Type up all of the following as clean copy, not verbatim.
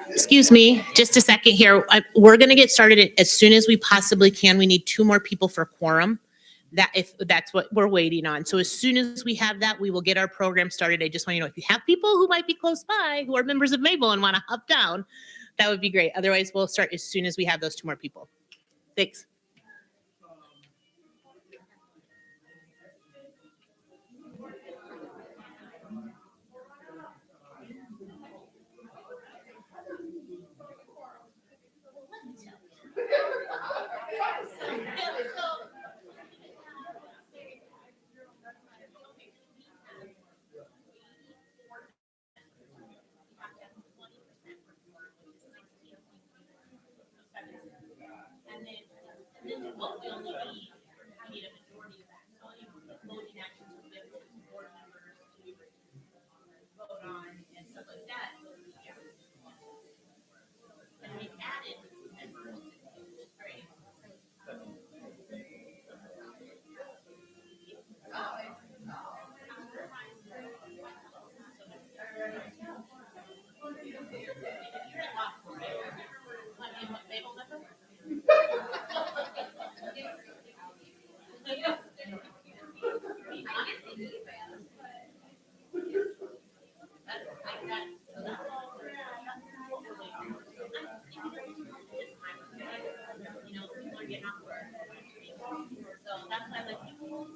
Excuse me, just a second here. We're going to get started as soon as we possibly can. We need 2 more people for quorum. If that's what we're waiting on. So as soon as we have that, we will get our program started. I just want you to know, if you have people who might be close by, who are members of Mabel and want to hop down, that would be great. Otherwise, we'll start as soon as we have those 2 more people. Thanks. Well, we only need a majority of that. So, voting actions would be up to board members to vote on and stuff like that. Yeah. And we added members, right? What Mabel number? People are getting off work. So that's why I like people.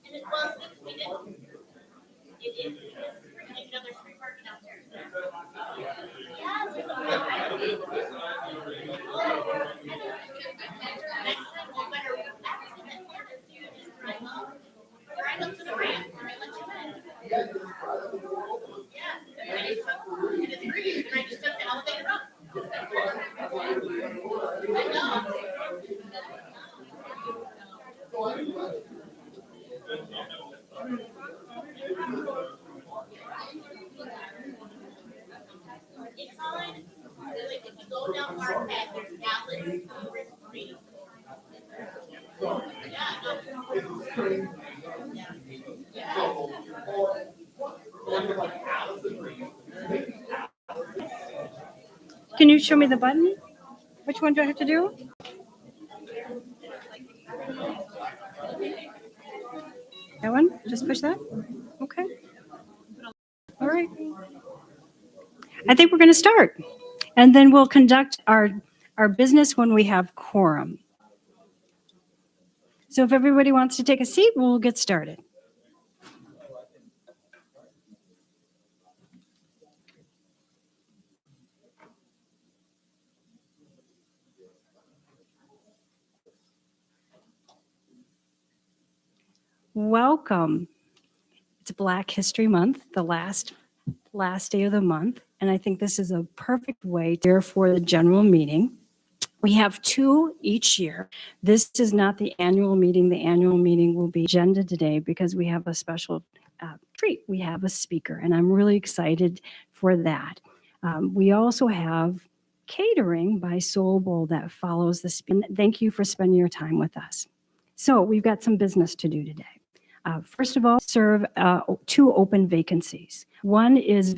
And it was, we did. It is. There's free parking out there. Next time, we'll better, actually, next time, just drive up to the ramp, or I let you in. Yeah, and it's free, and I just took the elevator up. I know. It's on, like, if you go down Marquette, there's Dallas, there's Green. Yeah, no. Can you show me the button? Which one do I have to do? That one? Just push that? Okay. All right. I think we're going to start. And then we'll conduct our business when we have quorum. So if everybody wants to take a seat, we'll get started. Welcome. It's Black History Month, the last day of the month, and I think this is a perfect way to for the general meeting. We have two each year. This is not the annual meeting. The annual meeting will be agenda today because we have a special treat. We have a speaker, and I'm really excited for that. We also have catering by Soul Bowl that follows the spin. Thank you for spending your time with us. So we've got some business to do today. First of all, serve two open vacancies. One is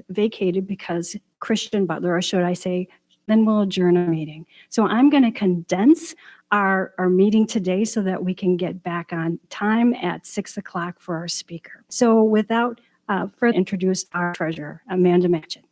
vacated because Christian Butler, or should I say, then we'll adjourn our meeting. So I'm going to condense our meeting today so that we can get back on time at 6 o'clock for our speaker. So without further introduce our treasurer, Amanda Matchett.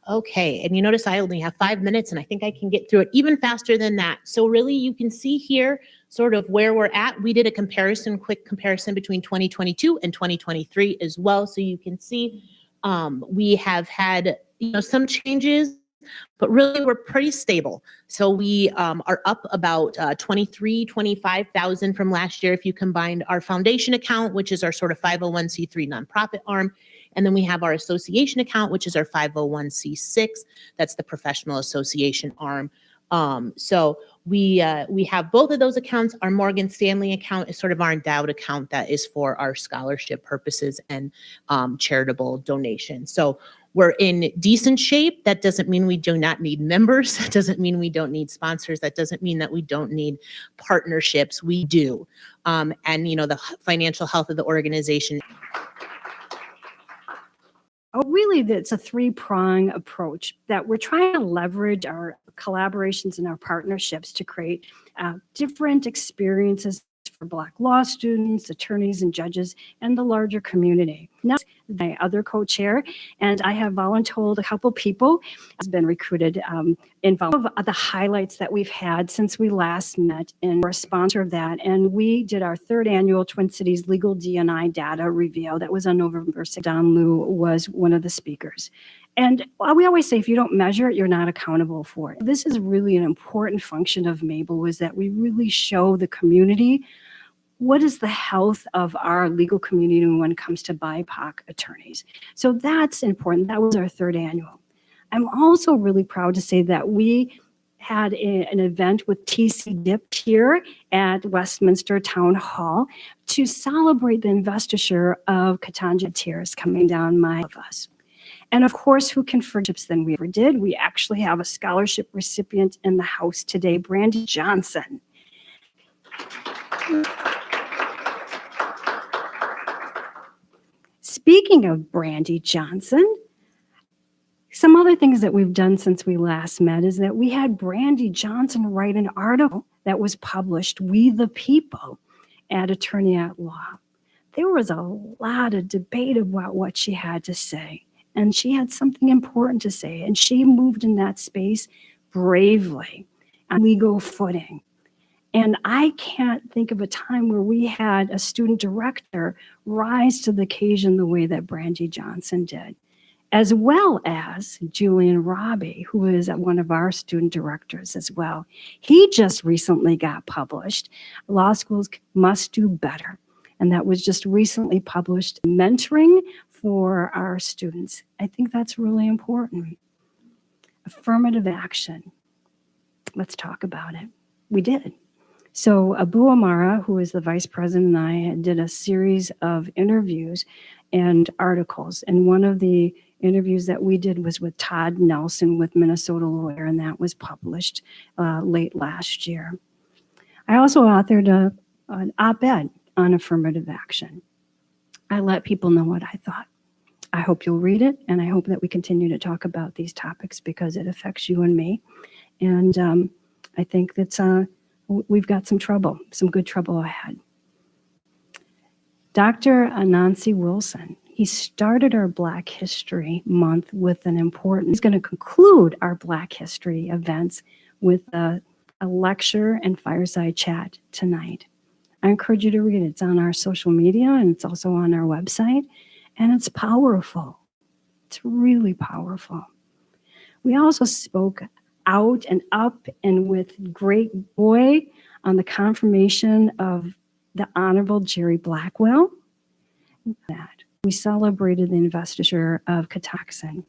Okay, and you notice I only have 5 minutes, and I think I can get through it even faster than that. So really, you can see here sort of where we're at. We did a quick comparison between 2022 and 2023 as well. So you can see we have had some changes, but really we're pretty stable. So we are up about 25,000 from last year if you combined our foundation account, which is our sort of 501c3 nonprofit arm. And then we have our association account, which is our 501c6. That's the professional association arm. So we have both of those accounts. Our Morgan Stanley account is sort of our endowed account that is for our scholarship purposes and charitable donations. So we're in decent shape. That doesn't mean we do not need members. That doesn't mean we don't need sponsors. That doesn't mean that we don't need partnerships. We do. And the financial health of the organization. Really, it's a three-prong approach that we're trying to leverage our collaborations and our partnerships to create different experiences for Black law students, attorneys, and judges, and the larger community. Now, my other co-chair, and I have volunteered a couple people has been recruited involved of the highlights that we've had since we last met, and we're a sponsor of that. And we did our third annual Twin Cities Legal D&I Data Reveal that was on November 6th. Don Liu was one of the speakers. And we always say, if you don't measure it, you're not accountable for it. This is really an important function of Mabel, is that we really show the community what is the health of our legal community when it comes to BIPOC attorneys. So that's important. That was our third annual. I'm also really proud to say that we had an event with TC Dip here at Westminster Town Hall to celebrate the investiture of Ketanji Tears coming down my of us. And of course, who can forget than we ever did? We actually have a scholarship recipient in the house today, Brandy Johnson. Speaking of Brandy Johnson, some other things that we've done since we last met is that we had Brandy Johnson write an article that was published, We the People, at Attorney at Law. There was a lot of debate about what she had to say, and she had something important to say, and she moved in that space bravely on legal footing. And I can't think of a time where we had a student director rise to the occasion the way that Brandy Johnson did, as well as Julian Robbie, who is one of our student directors as well. He just recently got published, Law Schools Must Do Better. And that was just recently published, mentoring for our students. I think that's really important. Affirmative action. Let's talk about it. We did. So Abu Amara, who is the vice president, and I did a series of interviews and articles. And one of the interviews that we did was with Todd Nelson with Minnesota Lawyer, and that was published late last year. I also authored an op-ed on affirmative action. I let people know what I thought. I hope you'll read it, and I hope that we continue to talk about these topics because it affects you and me. And I think that's we've got some good trouble ahead. Dr. Anansi Wilson, he started our Black History Month with he's going to conclude our Black History events with a lecture and fireside chat tonight. I encourage you to read it. It's on our social media and it's also on our website, and it's powerful. It's really powerful. We also spoke out and up and with great joy on the confirmation of the Honorable Jerry Blackwell. That we celebrated the investiture of Kataxin.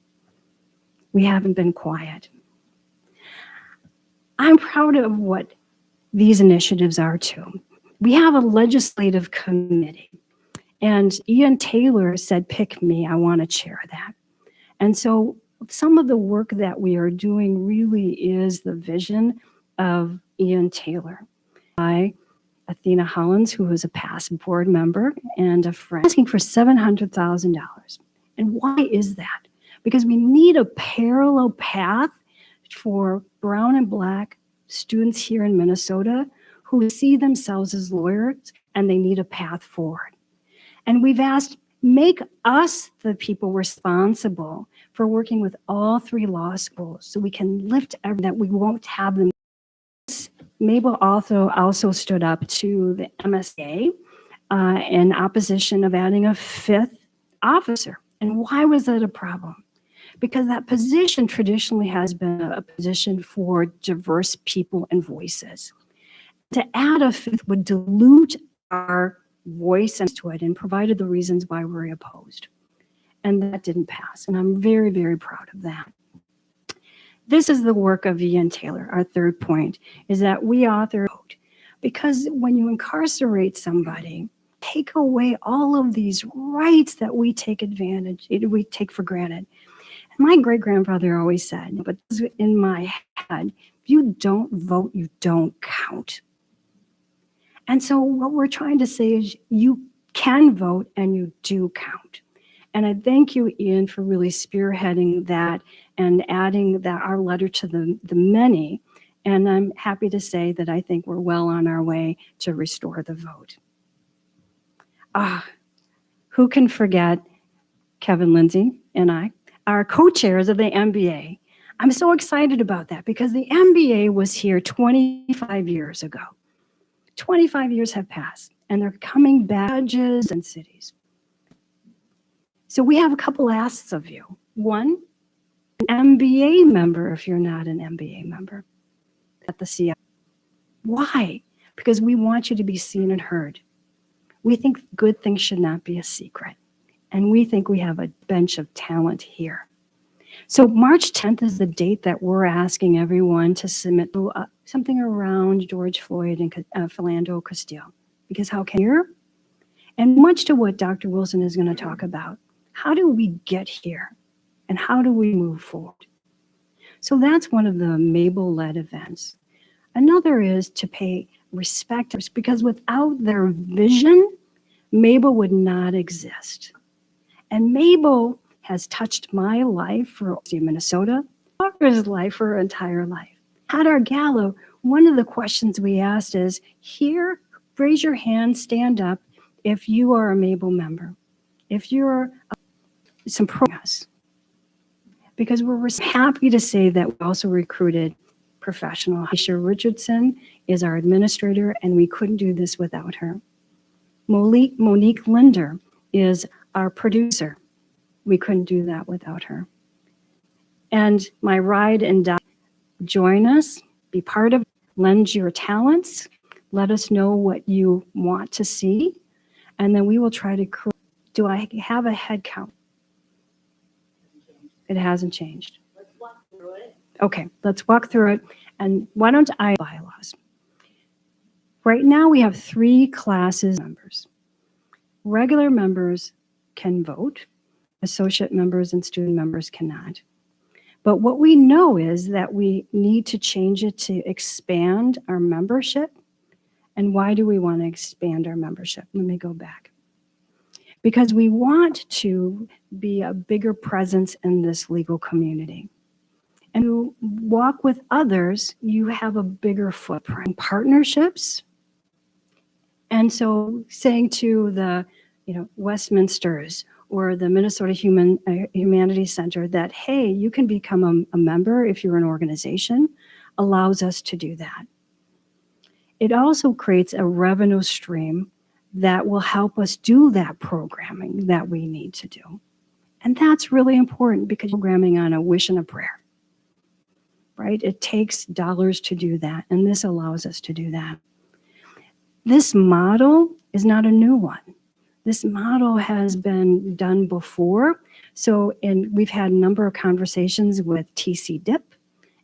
We haven't been quiet. I'm proud of what these initiatives are too. We have a legislative committee, and Ian Taylor said, pick me, I want to chair that. And so some of the work that we are doing really is the vision of Ian Taylor. Athena Hollins, who is a past board member and a friend, asking for $700,000. And why is that? Because we need a parallel path for brown and Black students here in Minnesota who see themselves as lawyers and they need a path forward. And we've asked, make us the people responsible for working with all three law schools so we can lift that we won't have them. Mabel also stood up to the MSA in opposition of adding a fifth officer. And why was that a problem? Because that position traditionally has been a position for diverse people and voices. To add a fifth would dilute our voice to it and provided the reasons why we're opposed. And that didn't pass. And I'm very, very proud of that. This is the work of Ian Taylor. Our third point is that we author because when you incarcerate somebody, take away all of these rights that we take for granted. And my great-grandfather always said, but in my head, if you don't vote, you don't count. And so what we're trying to say is you can vote and you do count. And I thank you, Ian, for really spearheading that and adding that our letter to the many. And I'm happy to say that I think we're well on our way to restore the vote. Who can forget Kevin Lindsay and I, our co-chairs of the MBA. I'm so excited about that because the MBA was here 25 years ago. 25 years have passed and they're coming back and cities. So we have a couple asks of you. One, An MBA member if you're not an MBA member at the CI. Why? Because we want you to be seen and heard. We think good things should not be a secret. And we think we have a bench of talent here. So March 10th is the date that we're asking everyone to submit something around George Floyd and Philando Castile. Because how can you? And much to what Dr. Wilson is going to talk about. How do we get here? And how do we move forward? So that's one of the Mabel-led events. Another is to pay respect, because without their vision, Mabel would not exist. And Mabel has touched my life for Minnesota, Parker's life for her entire life. At our gala, one of the questions we asked is, here, raise your hand, stand up if you are a Mabel member. If you're some progress. Because we're happy to say that we also recruited professional. Aisha Richardson is our administrator, and we couldn't do this without her. Monique Linder is our producer. We couldn't do that without her. And my ride and die, join us, be part of, lend your talents, let us know what you want to see, and then we will try to create. Do I have a head count? It hasn't changed. Let's walk through it. Okay, let's walk through it. And why don't I bylaws? Right now we have 3 classes members. Regular members can vote. Associate members and student members cannot. But what we know is that we need to change it to expand our membership. And why do we want to expand our membership? Let me go back. Because we want to be a bigger presence in this legal community. And to walk with others, you have a bigger footprint. Partnerships. And so saying to the Westminsters or the Minnesota Humanities Center that, hey, you can become a member if you're an organization, allows us to do that. It also creates a revenue stream that will help us do that programming that we need to do. And that's really important because programming on a wish and a prayer, right? It takes dollars to do that, and this allows us to do that. This model is not a new one. This model has been done before. So, and we've had a number of conversations with TC DIP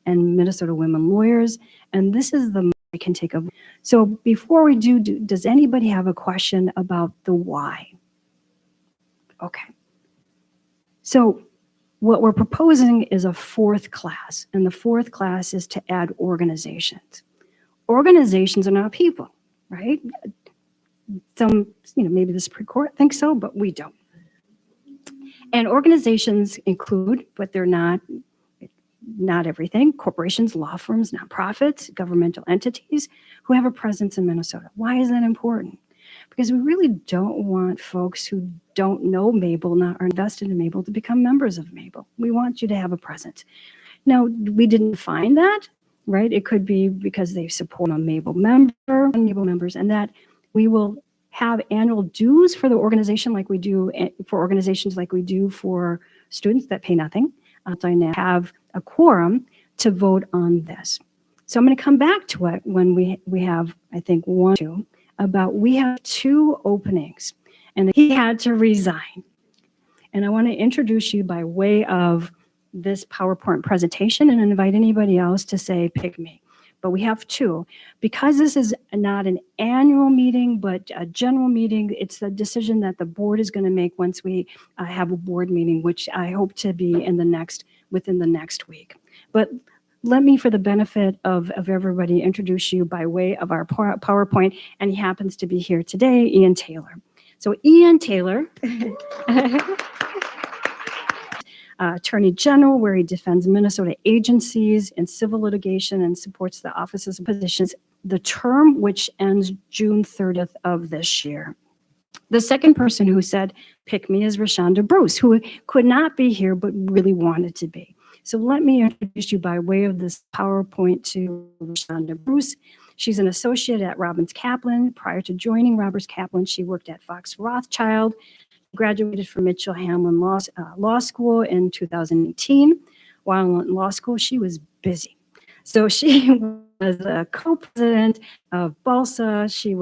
and Minnesota Women Lawyers, and this is the I can take a. So before we do, does anybody have a question about the why? Okay. So what we're proposing is a 4th class, and the 4th class is to add organizations. Organizations are not people, right? Some, maybe the Supreme Court thinks so, but we don't. And organizations include, but they're not everything, corporations, law firms, nonprofits, governmental entities who have a presence in Minnesota. Why is that important? Because we really don't want folks who don't know Mabel, not are invested in Mabel, to become members of Mabel. We want you to have a presence. Now, we didn't find that, right? It could be because they support a Mabel members, and that we will have annual dues for the organization like we do for organizations like we do for students that pay nothing. So I have a quorum to vote on this. So I'm going to come back to it when we have, I think, we have 2 openings, and he had to resign. And I want to introduce you by way of this PowerPoint presentation and invite anybody else to say, pick me. But we have 2. Because this is not an annual meeting, but a general meeting, it's the decision that the board is going to make once we have a board meeting, which I hope to be within the next week. But let me, for the benefit of everybody, introduce you by way of our PowerPoint, and he happens to be here today, Ian Taylor. So Ian Taylor, Attorney General, where he defends Minnesota agencies in civil litigation and supports the offices and positions, the term which ends June 30th of this year. The second person who said, pick me, is Rashonda Bruce, who could not be here but really wanted to be. So let me introduce you by way of this PowerPoint to Rashonda Bruce. She's an associate at Robbins Kaplan. Prior to joining Robbins Kaplan, she worked at Fox Rothschild, graduated from Mitchell Hamlin Law School in 2018, while in law school, she was busy. So she was a co-president of BALSA. She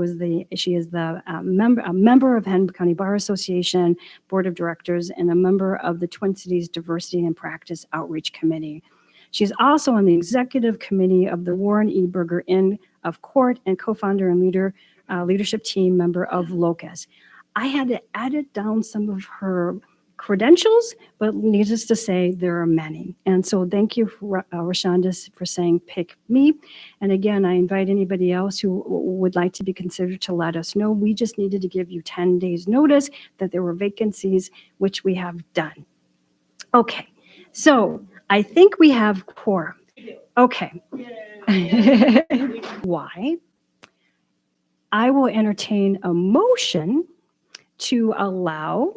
is the member of Hennepin County Bar Association Board of Directors and a member of the Twin Cities Diversity and Practice Outreach Committee. She's also on the executive committee of the Warren E. Burger Inn of Court and co-founder and leadership team member of Locus. I had to edit down some of her credentials, but needless to say, there are many. And so thank you, Rashonda, for saying pick me. And again, I invite anybody else who would like to be considered to let us know. We just needed to give you 10 days notice that there were vacancies, which we have done. Okay, so I think we have quorum. Okay. Why? I will entertain a motion to allow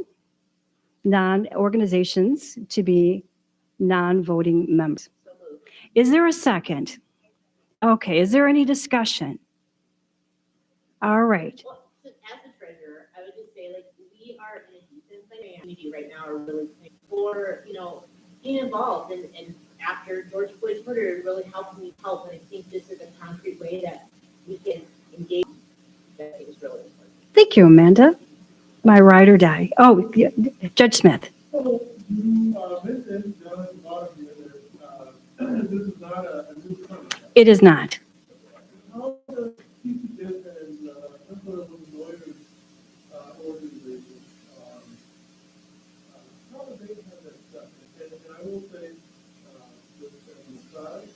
non-organizations to be non-voting members. Is there a second? Okay, is there any discussion? All right. Well, as the treasurer, I would just say, like, we are in a decent community right now, are really for, being involved. And after George Floyd's murder, it really helped me help. And I think this is a concrete way that we can engage. That I think is really important. Thank you, Amanda. My ride or die. Oh, yeah, Judge Smith. So you mentioned down at the bottom here that this is not a new concept. It is not. How does TCDIP and some sort of lawyers organization, how do they have that stuff? And I will say, with an aside,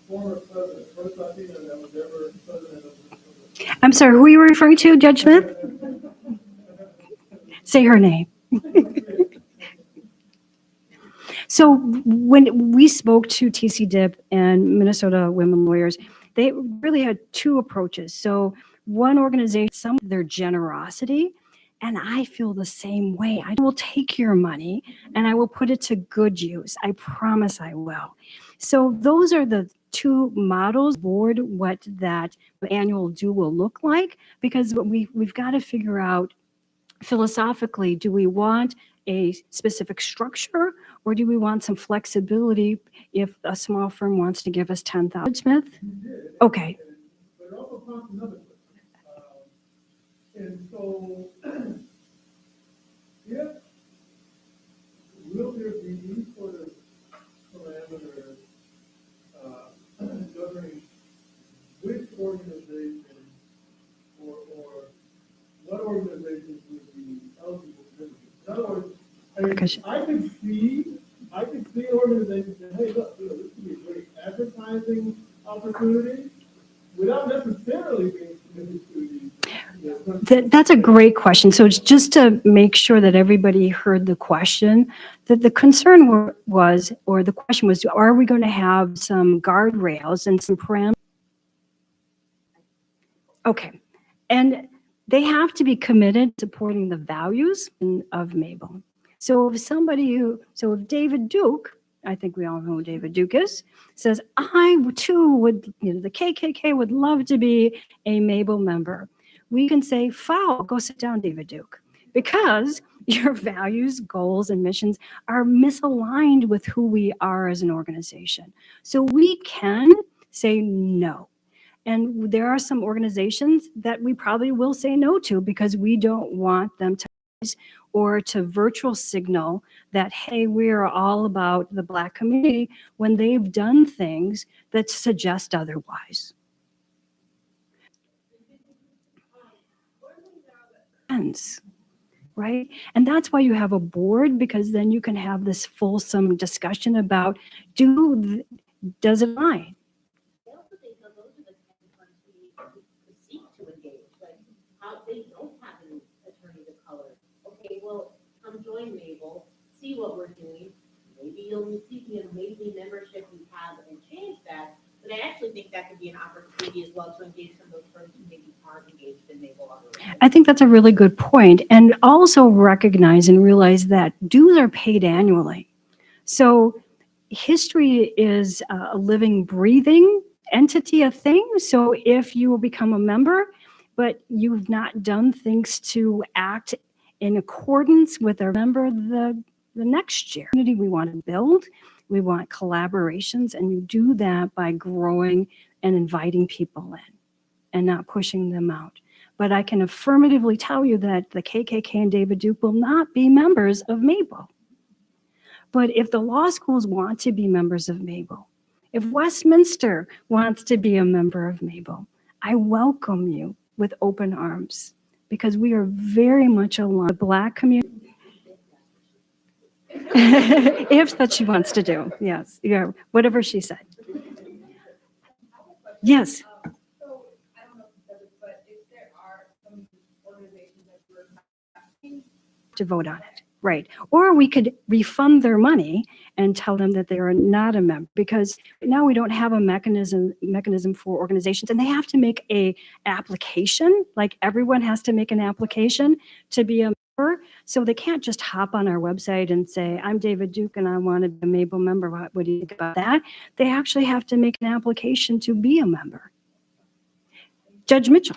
former president, first Latino that was ever president of this. I'm sorry, who are you referring to, Judge Smith? Say her name. So when we spoke to TCDIP and Minnesota Women Lawyers, they really had two approaches. So one organization, some of their generosity, and I feel the same way. I will take your money and I will put it to good use. I promise I will. So those are the two models board what that annual due will look like, because we've got to figure out philosophically, do we want a specific structure or do we want some flexibility if a small firm wants to give us 10,000? Smith? Okay. But it also prompts another question. And so, if will there be any sort of parameter governing which organization or what organizations would be eligible for this? In other words, I could see organizations saying, hey, look, this could be a great advertising opportunity without necessarily being committed to the That's a great question. So it's just to make sure that everybody heard the question, that the concern was, or the question was, are we going to have some guardrails and some parameters? Okay. And they have to be committed to supporting the values of Mabel. So if David Duke, I think we all know who David Duke is, says, I too would, the KKK would love to be a Mabel member. We can say, foul, go sit down, David Duke, because your values, goals, and missions are misaligned with who we are as an organization. So we can say no. And there are some organizations that we probably will say no to because we don't want them to or to virtual signal that, hey, we are all about the Black community when they've done things that suggest otherwise. Right? And that's why you have a board, because then you can have this fulsome discussion about does it align? I also think that those are the kind of ones we seek to engage, like how they don't have an attorney of color. Okay, well, come join Mabel, see what we're doing. Maybe you'll see, maybe the membership we have and change that. But I actually think that could be an opportunity as well to engage some of those firms who maybe aren't engaged in Mabel already. I think that's a really good point. And also recognize and realize that dues are paid annually. So history is a living, breathing entity, a thing. So if you will become a member, but you've not done things to act in accordance with our member the next year, we want to build, We want collaborations, and you do that by growing and inviting people in and not pushing them out. But I can affirmatively tell you that the KKK and David Duke will not be members of Mabel. But if the law schools want to be members of Mabel, if Westminster wants to be a member of Mabel, I welcome you with open arms, because we are very much along the Black community. If that she wants to do, yes, yeah, whatever she said. Yes. So, I don't know if you said this, but if there are some organizations that you're asking To vote on it, right? Or we could refund their money and tell them that they are not a member, because now we don't have a mechanism for organizations, and they have to make a application. Like everyone has to make an application to be a member, so they can't just hop on our website and say, "I'm David Duke and I want to be a Mabel member. What do you think about that?" They actually have to make an application to be a member. Judge Mitchell.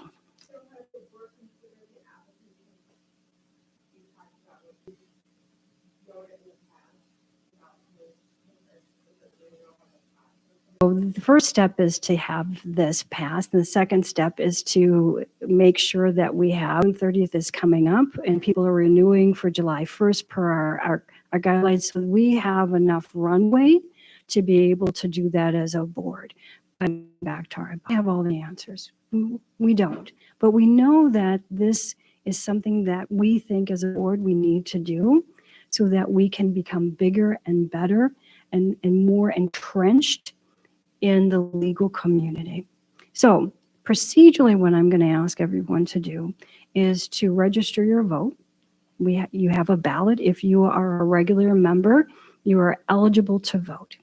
So the first step is to have this passed. And the second step is to make sure that we have, June 30th is coming up and people are renewing for July 1st per our guidelines. So we have enough runway to be able to do that as a board. Back to our, I have all the answers. We don't, but we know that this is something that we think as a board we need to do so that we can become bigger and better and more entrenched in the legal community. So procedurally, what I'm going to ask everyone to do is to register your vote. You have a ballot. If you are a regular member, you are eligible to vote.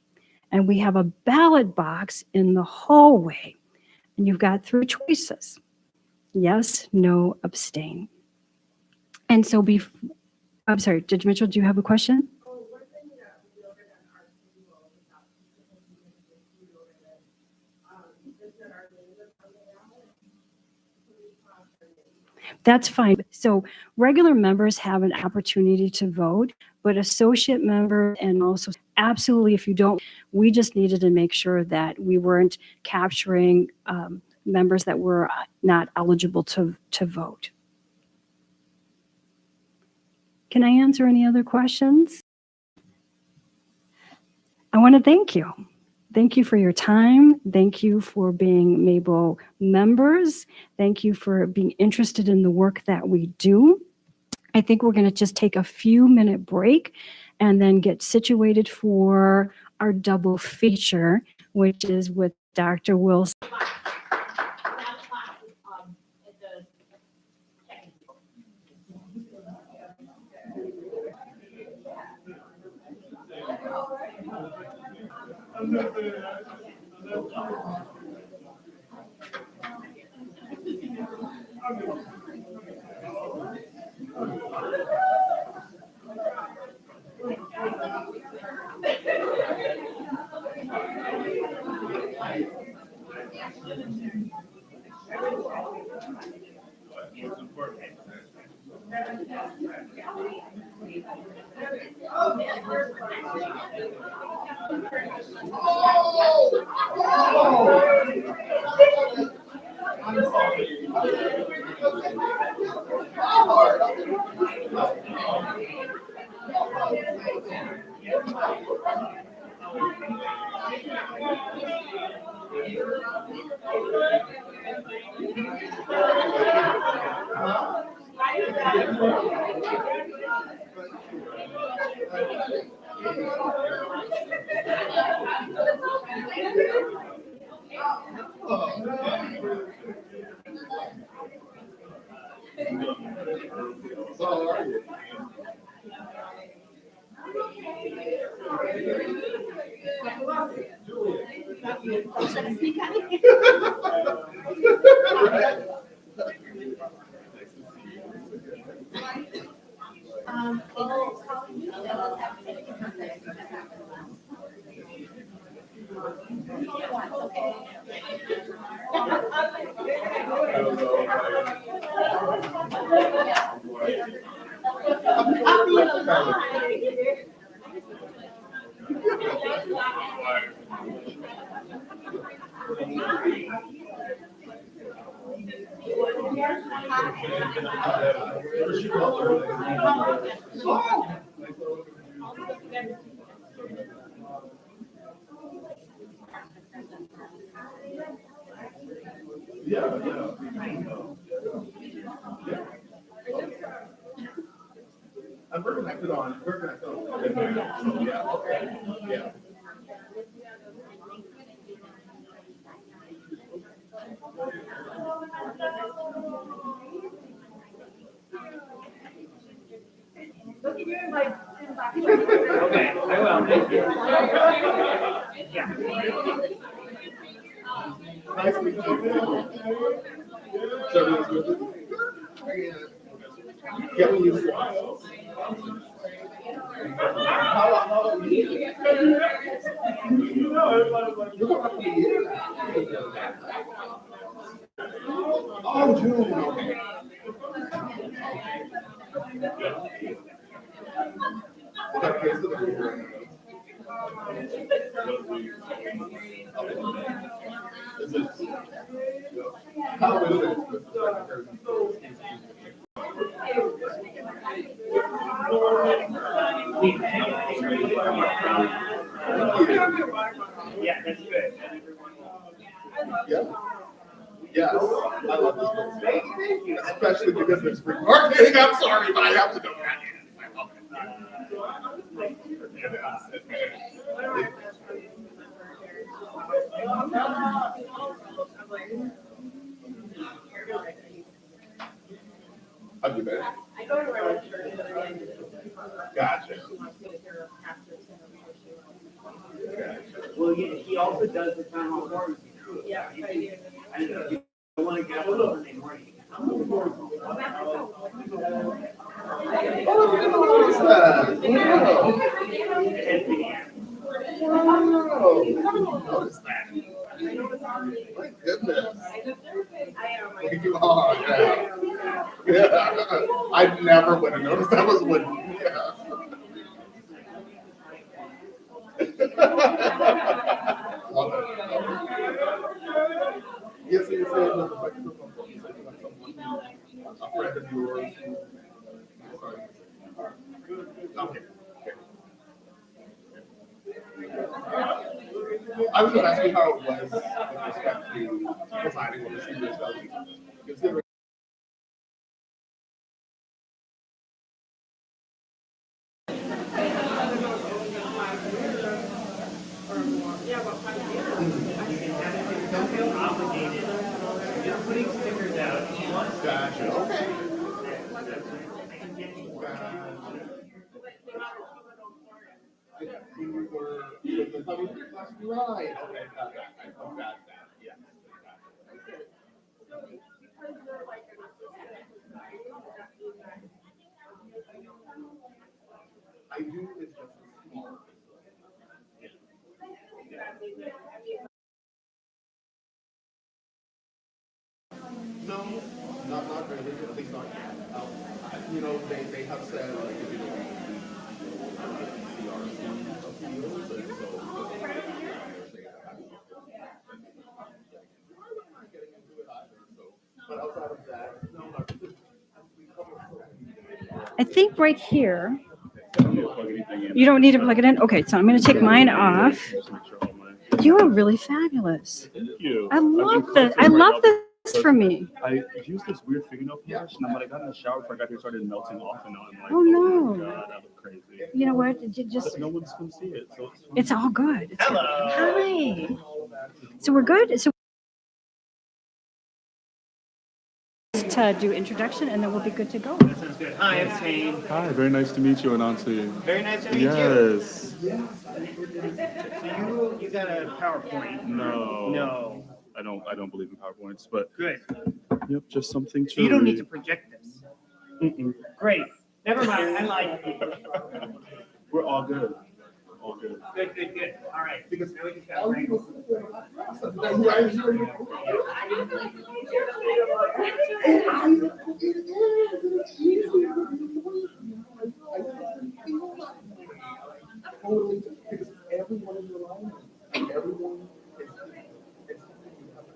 And we have a ballot box in the hallway. And you've got 3 choices: yes, no, abstain. And so I'm sorry, Judge Mitchell, do you have a question? That's fine. So regular members have an opportunity to vote, but associate members and also absolutely, if you don't, we just needed to make sure that we weren't capturing members that were not eligible to vote. Can I answer any other questions? I want to thank you. Thank you for your time. Thank you for being Mabel members. Thank you for being interested in the work that we do. I think we're going to just take a few-minute break and then get situated for our double feature, which is with Dr. Wilson. And we're connected on, so yeah, okay, yeah. Okay, I will, thank you. Nice to meet you. So everything's good? Yeah, we use Swan. How you? You know, everybody's like, you're going to be here. Oh, June, okay. Is that case of the Is it? How is it? Yeah, that's good. Yeah. Yes, I love this place. Thank you. Especially because there's free parking. I'm sorry, but I have to know that. I love it. How'd you been? I go to my church. Gotcha. Well, he also does the town hall pharmacy. Yeah, I do. I don't want to get up on Sunday morning. Oh, look at that. Wow. I didn't notice that. My goodness. You are, yeah. Yeah. I never would have noticed that was wooden. Yeah. Love it. Yes, you said that the microphone you said you had someone, a friend of yours. Sorry. Okay. I was going to ask you how it was with respect to presiding over senior studies. Considering Don't feel obligated. Just putting stickers out. If you want to. Gotcha. Okay. When you were with the Covington class, right? Okay, got that. I got that. Yeah. I do. It's just small. No, not really. At least not yet. You know, they have said like if you don't CRC appeals, and so. I'm not getting into it either. So, but outside of that, no, not really. I think right here, you don't need to plug it in? Okay, so I'm going to take mine off. You are really fabulous. Thank you. I love this. I love this for me. I used this weird fingernail polish, and then when I got in the shower before I got here, it started melting off, and now I'm like, Oh, no. my God, that looked crazy. You know what? Just But no one's gonna see it, so it's fine. it's all good. It's good. Hello. Hi. So we're good. So to do introduction, and then we'll be good to go. That sounds good. Hi, I'm Shane. Hi, very nice to meet you, Anansi. Very nice to meet you. Yes. So you got a PowerPoint? No. No. I don't believe in PowerPoints, but Good. yep, just something to So you don't need read. to project this. Mm-mm. Great. Never mind. I like you. We're all good. All good. Good, good, good. All right. Because Now we just got all to you wrangle. Totally, because everyone is relying on you. Everyone is, it's something you have to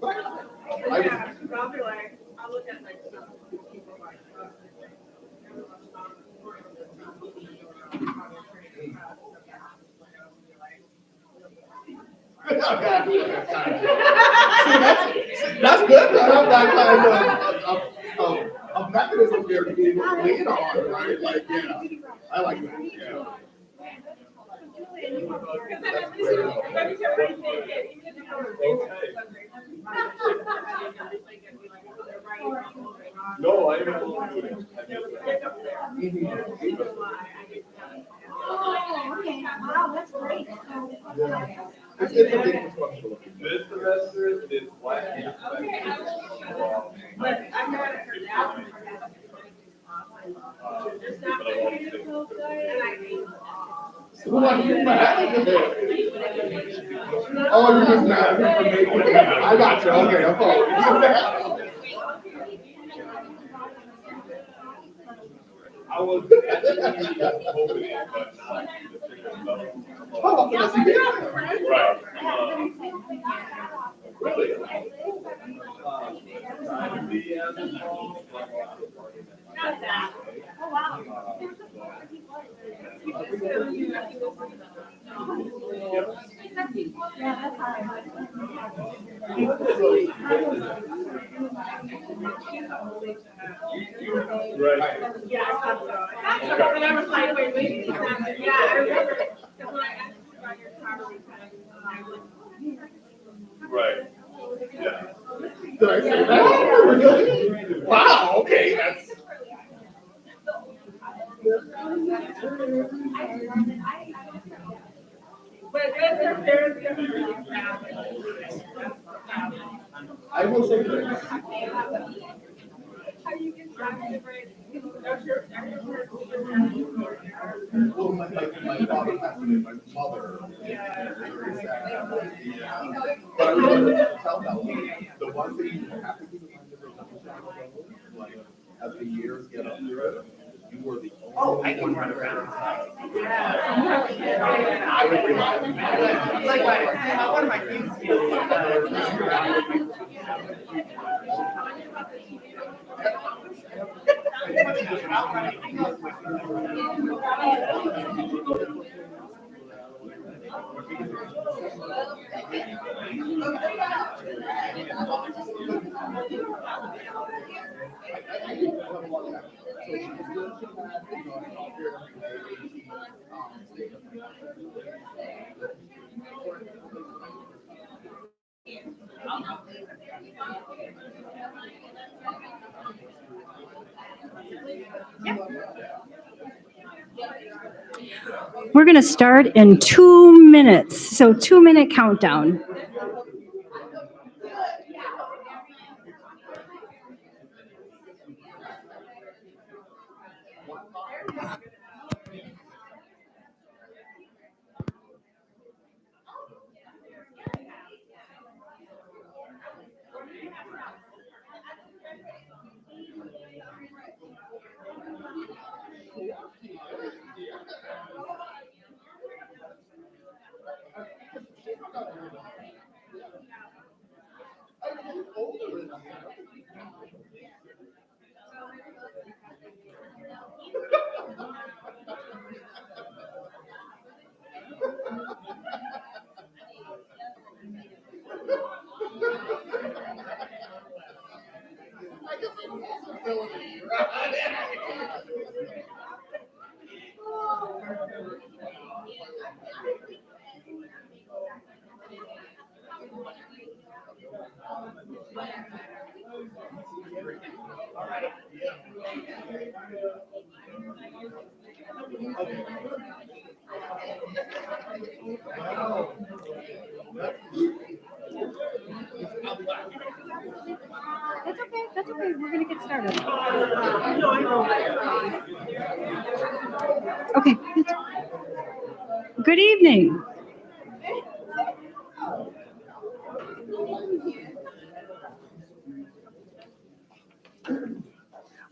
Yeah, because I'll be like, I'll look at like some people like, That's good to have that kind of mechanism there to be able to lean on, right? Like, yeah, I like that, yeah. No, I didn't know. Oh, okay, wow, that's great. It's a big responsibility. This semester is black. But I'm not at her now. There's not many people there, and I hate What, you mad? Oh, you're just mad at me for making it. I got you, okay, I'm following. I was actually hoping it, but not. How often does he get? Right. Really? Right. Yeah, I thought so. And I was like, wait, maybe he's not, yeah, I remember, because when I asked you about your traveling time, I was Right. Yeah. Did I say that? Really? Wow, okay, that's. but there's different I will say this. Well, my father passed away, my mother. Yeah. But I was able to tell that the one thing you have to keep in mind is like, as the years get up, you were the only one running around. I would rely on you. Like one of my kids. We're going to start in 2 minutes. So 2-minute countdown. That's okay. That's okay. We're going to get started. Okay. Good evening.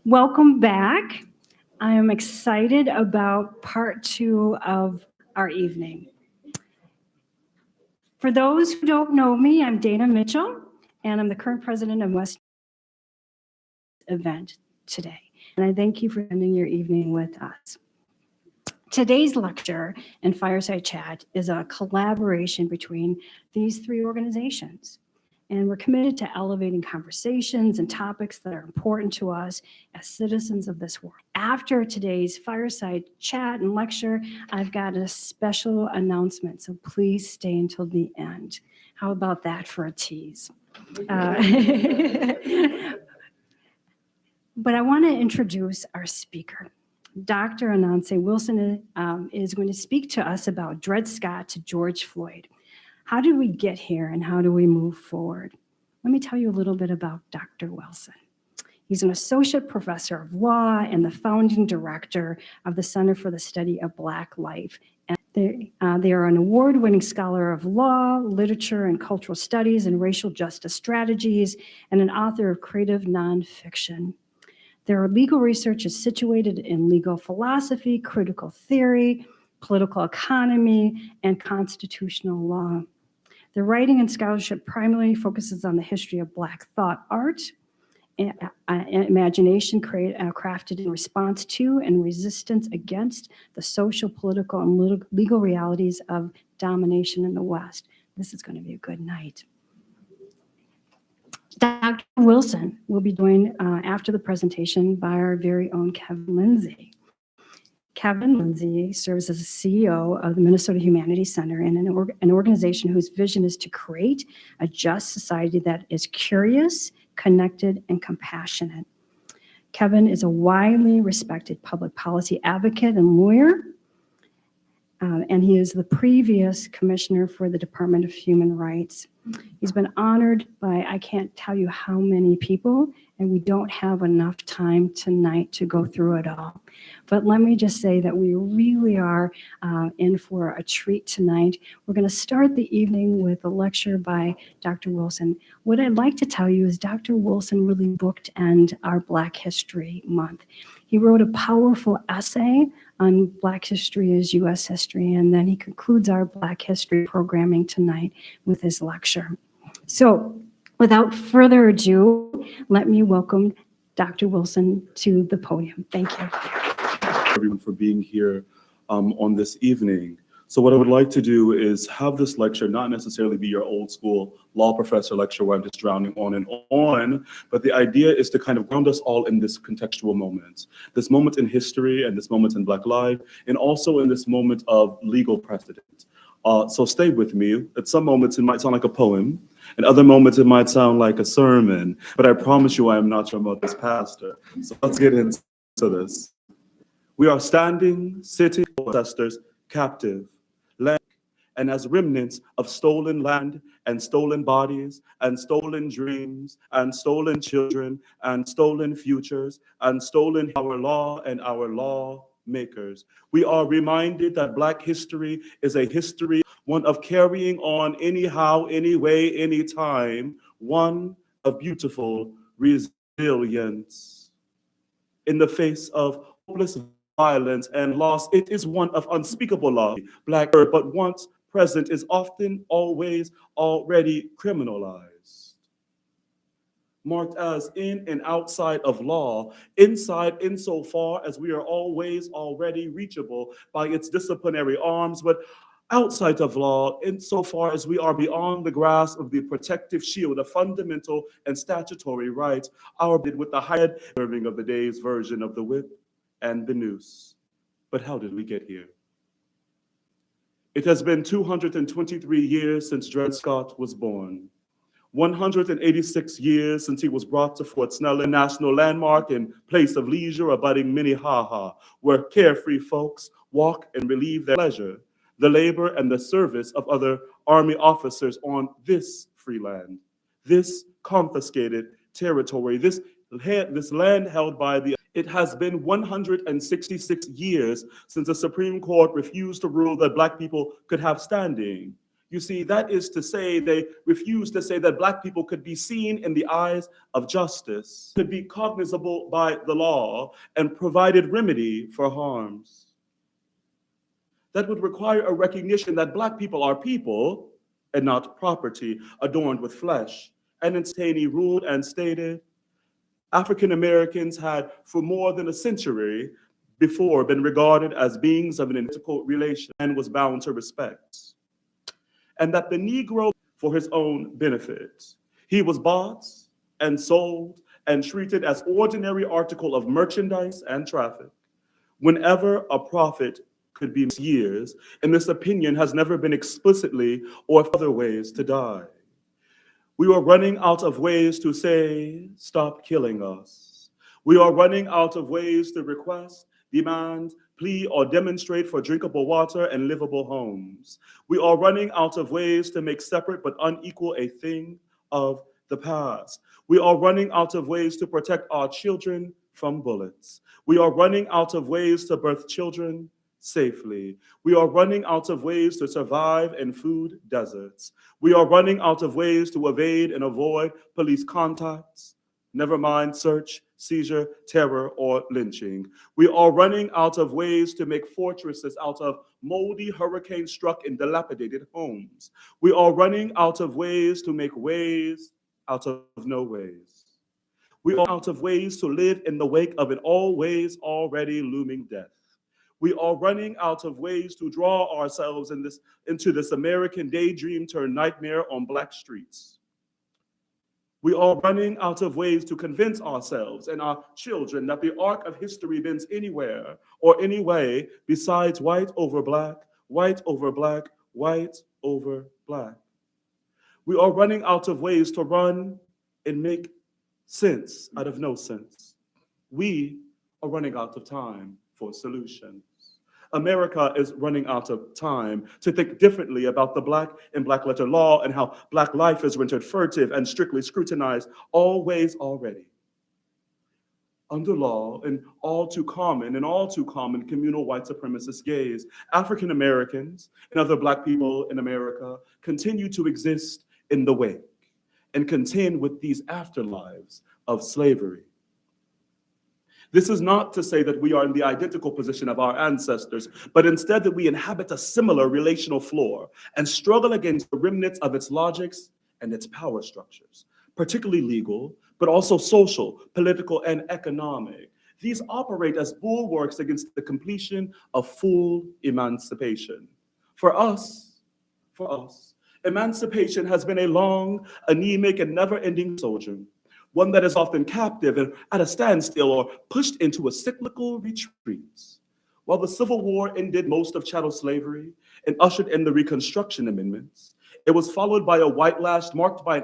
Welcome back. I am excited about part 2 of our evening. For those who don't know me, I'm Dana Mitchell, and I'm the current president of West event today. And I thank you for spending your evening with us. Today's lecture and fireside chat is a collaboration between these three organizations. And we're committed to elevating conversations and topics that are important to us as citizens of this world. After today's fireside chat and lecture, I've got a special announcement, so please stay until the end. How about that for a tease? But I want to introduce our speaker. Dr. Anansi Wilson is going to speak to us about Dred Scott to George Floyd. How did we get here and how do we move forward? Let me tell you a little bit about Dr. Wilson. He's an associate professor of law and the founding director of the Center for the Study of Black Life. And they are an award-winning scholar of law, literature, and cultural studies and racial justice strategies, and an author of creative nonfiction. Their legal research is situated in legal philosophy, critical theory, political economy, and constitutional law. Their writing and scholarship primarily focuses on the history of Black thought, art, and imagination crafted in response to and resistance against the social, political, and legal realities of domination in the West. This is going to be a good night. Dr. Wilson will be joined after the presentation by our very own Kevin Lindsay. Kevin Lindsay serves as the CEO of the Minnesota Humanities Center, and an organization whose vision is to create a just society that is curious, connected, and compassionate. Kevin is a widely respected public policy advocate and lawyer, and he is the previous commissioner for the Department of Human Rights. He's been honored by I can't tell you how many people, and we don't have enough time tonight to go through it all. But let me just say that we really are in for a treat tonight. We're going to start the evening with a lecture by Dr. Wilson. What I'd like to tell you is Dr. Wilson really bookended our Black History Month. He wrote a powerful essay on Black history as U.S. history, and then he concludes our Black history programming tonight with his lecture. So without further ado, let me welcome Dr. Wilson to the podium. Thank you. Everyone for being here on this evening. So what I would like to do is have this lecture not necessarily be your old school law professor lecture where I'm just drowning on and on, but the idea is to kind of ground us all in this contextual moment in history and this moment in Black life, and also in this moment of legal precedent. So stay with me. At some moments it might sound like a poem, and other moments it might sound like a sermon, but I promise you I am not your mother's pastor. So let's get into this. We are standing, sitting, ancestors, captive, land, and as remnants of stolen land and stolen bodies and stolen dreams and stolen children and stolen futures and stolen our law and our law makers. We are reminded that Black history is a history, one of carrying on anyhow, anyway, anytime, one of beautiful resilience. In the face of hopeless violence and loss, it is one of unspeakable love. Black, but once present, is often, always, already criminalized. Marked as in and outside of law, inside insofar as we are always already reachable by its disciplinary arms, but outside of law insofar as we are beyond the grasp of the protective shield of fundamental and statutory rights, our bid with the high serving of the day's version of the whip and the noose. But how did we get here? It has been 223 years since Dred Scott was born. 186 years since he was brought to Fort Snelling, national landmark and place of leisure abutting Minnehaha, where carefree folks walk and relieve their pleasure, the labor and the service of other Army officers on this free land, this confiscated territory, this land held by the. It has been 166 years since the Supreme Court refused to rule that Black people could have standing. You see, that is to say, they refused to say that Black people could be seen in the eyes of justice, could be cognizable by the law, and provided remedy for harms. That would require a recognition that Black people are people and not property, adorned with flesh and its Taney ruled and stated, African Americans had for more than a century before been regarded as beings of an identical relation and was bound to respect, and that the Negro for his own benefit. He was bought and sold and treated as ordinary article of merchandise and traffic. Whenever a profit could be years, and this opinion has never been explicitly or other ways to die. We are running out of ways to say, stop killing us. We are running out of ways to request, demand, plea, or demonstrate for drinkable water and livable homes. We are running out of ways to make separate but unequal a thing of the past. We are running out of ways to protect our children from bullets. We are running out of ways to birth children safely. We are running out of ways to survive in food deserts. We are running out of ways to evade and avoid police contacts, never mind search, seizure, terror, or lynching. We are running out of ways to make fortresses out of moldy, hurricane-struck and dilapidated homes. We are running out of ways to make ways out of no ways. We are out of ways to live in the wake of an always already looming death. We are running out of ways to draw ourselves into this American daydream turned nightmare on Black streets. We are running out of ways to convince ourselves and our children that the arc of history bends anywhere or any way besides white over black, white over black, white over black. We are running out of ways to run and make sense out of no sense. We are running out of time for solutions. America is running out of time to think differently about the Black and Black letter law and how Black life is rendered furtive and strictly scrutinized always already. Under law and all too common communal white supremacist gaze, African Americans and other Black people in America continue to exist in the wake and contend with these afterlives of slavery. This is not to say that we are in the identical position of our ancestors, but instead that we inhabit a similar relational floor and struggle against the remnants of its logics and its power structures, particularly legal, but also social, political, and economic. These operate as bulwarks against the completion of full emancipation. For us, emancipation has been a long, anemic, and never-ending sojourn, one that is often captive and at a standstill or pushed into a cyclical retreat. While the Civil War ended most of chattel slavery and ushered in the Reconstruction Amendments, it was followed by a white lash marked by an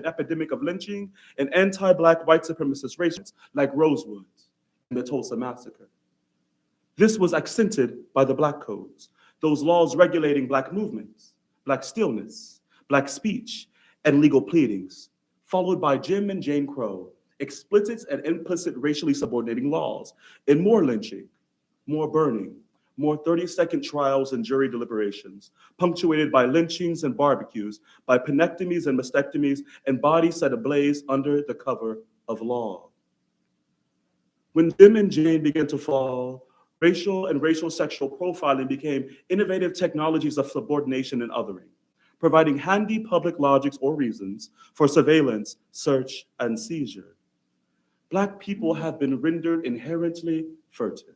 epidemic of lynching and anti-Black white supremacist racists like Rosewood and the Tulsa Massacre. This was accented by the Black Codes, those laws regulating Black movements, Black stillness, Black speech, and legal pleadings, followed by Jim and Jane Crow, explicit and implicit racially subordinating laws, and more lynching, more burning, more 30-second trials and jury deliberations, punctuated by lynchings and barbecues, by penectomies and mastectomies, and bodies set ablaze under the cover of law. When Jim and Jane began to fall, racial and racial sexual profiling became innovative technologies of subordination and othering, providing handy public logics or reasons for surveillance, search, and seizure. Black people have been rendered inherently furtive.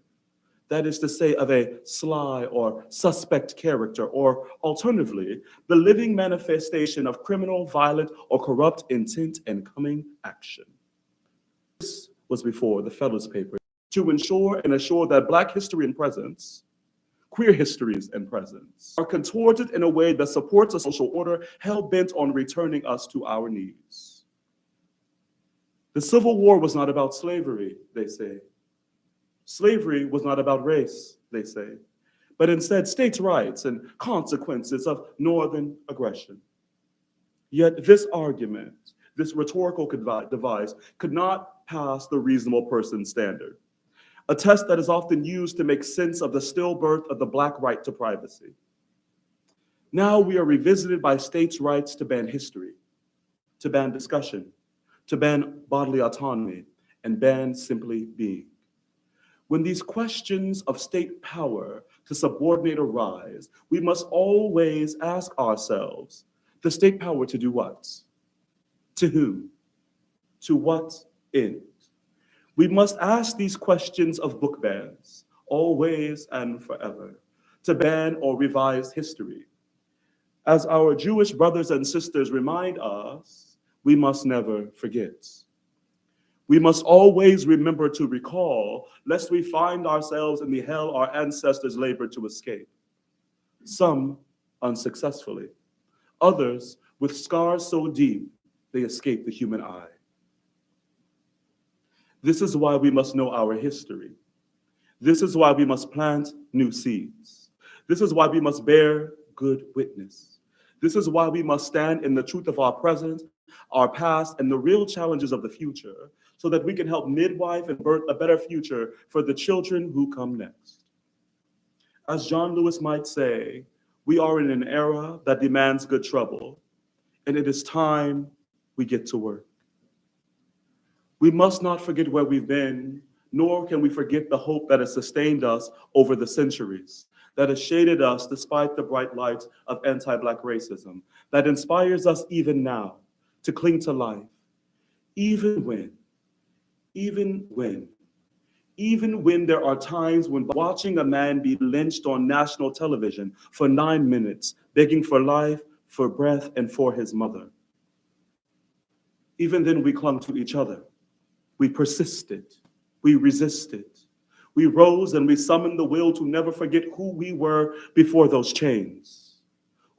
That is to say, of a sly or suspect character, or alternatively, the living manifestation of criminal, violent, or corrupt intent and coming action. This was before the Fellows Papers, to ensure and assure that Black history and presence, queer histories and presence, are contorted in a way that supports a social order hell-bent on returning us to our knees. The Civil War was not about slavery, they say. Slavery was not about race, they say, but instead states' rights and consequences of Northern aggression. Yet this argument, this rhetorical device, could not pass the reasonable person standard, a test that is often used to make sense of the stillbirth of the Black right to privacy. Now we are revisited by states' rights to ban history, to ban discussion, to ban bodily autonomy, and ban simply being. When these questions of state power to subordinate arise, we must always ask ourselves, the state power to do what? To whom? To what end? We must ask these questions of book bans, always and forever, to ban or revise history. As our Jewish brothers and sisters remind us, we must never forget. We must always remember to recall, lest we find ourselves in the hell our ancestors labored to escape. Some unsuccessfully, others with scars so deep they escape the human eye. This is why we must know our history. This is why we must plant new seeds. This is why we must bear good witness. This is why we must stand in the truth of our present, our past, and the real challenges of the future, so that we can help midwife and birth a better future for the children who come next. As John Lewis might say, we are in an era that demands good trouble, and it is time we get to work. We must not forget where we've been, nor can we forget the hope that has sustained us over the centuries, that has shaded us despite the bright lights of anti-Black racism, that inspires us even now to cling to life, even when there are times when watching a man be lynched on national television for 9 minutes, begging for life, for breath, and for his mother. Even then we clung to each other. We persisted, we resisted. We rose and we summoned the will to never forget who we were before those chains,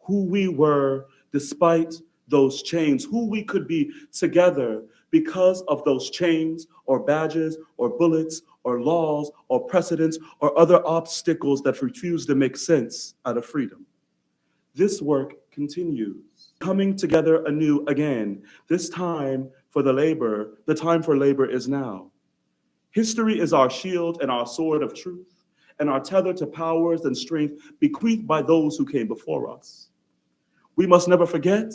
who we were despite those chains, who we could be together because of those chains or badges or bullets or laws or precedents or other obstacles that refuse to make sense out of freedom. This work continues, coming together anew again. This time for the time for labor is now. History is our shield and our sword of truth, and our tether to powers and strength bequeathed by those who came before us. We must never forget,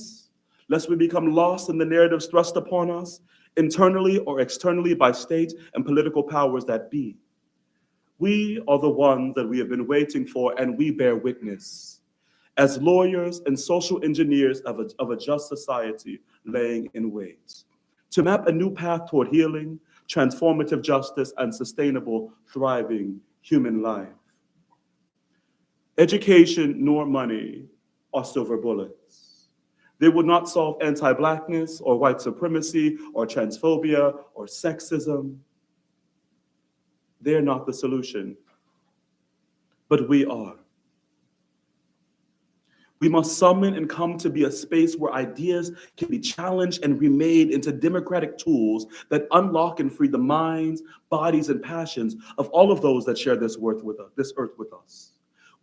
lest we become lost in the narratives thrust upon us, internally or externally by state and political powers that be. We are the ones that we have been waiting for, and we bear witness as lawyers and social engineers of a just society laying in wait to map a new path toward healing, transformative justice, and sustainable, thriving human life. Education nor money are silver bullets. They would not solve anti-Blackness or white supremacy or transphobia or sexism. They're not the solution, but we are. We must summon and come to be a space where ideas can be challenged and remade into democratic tools that unlock and free the minds, bodies, and passions of all of those that share this earth with us.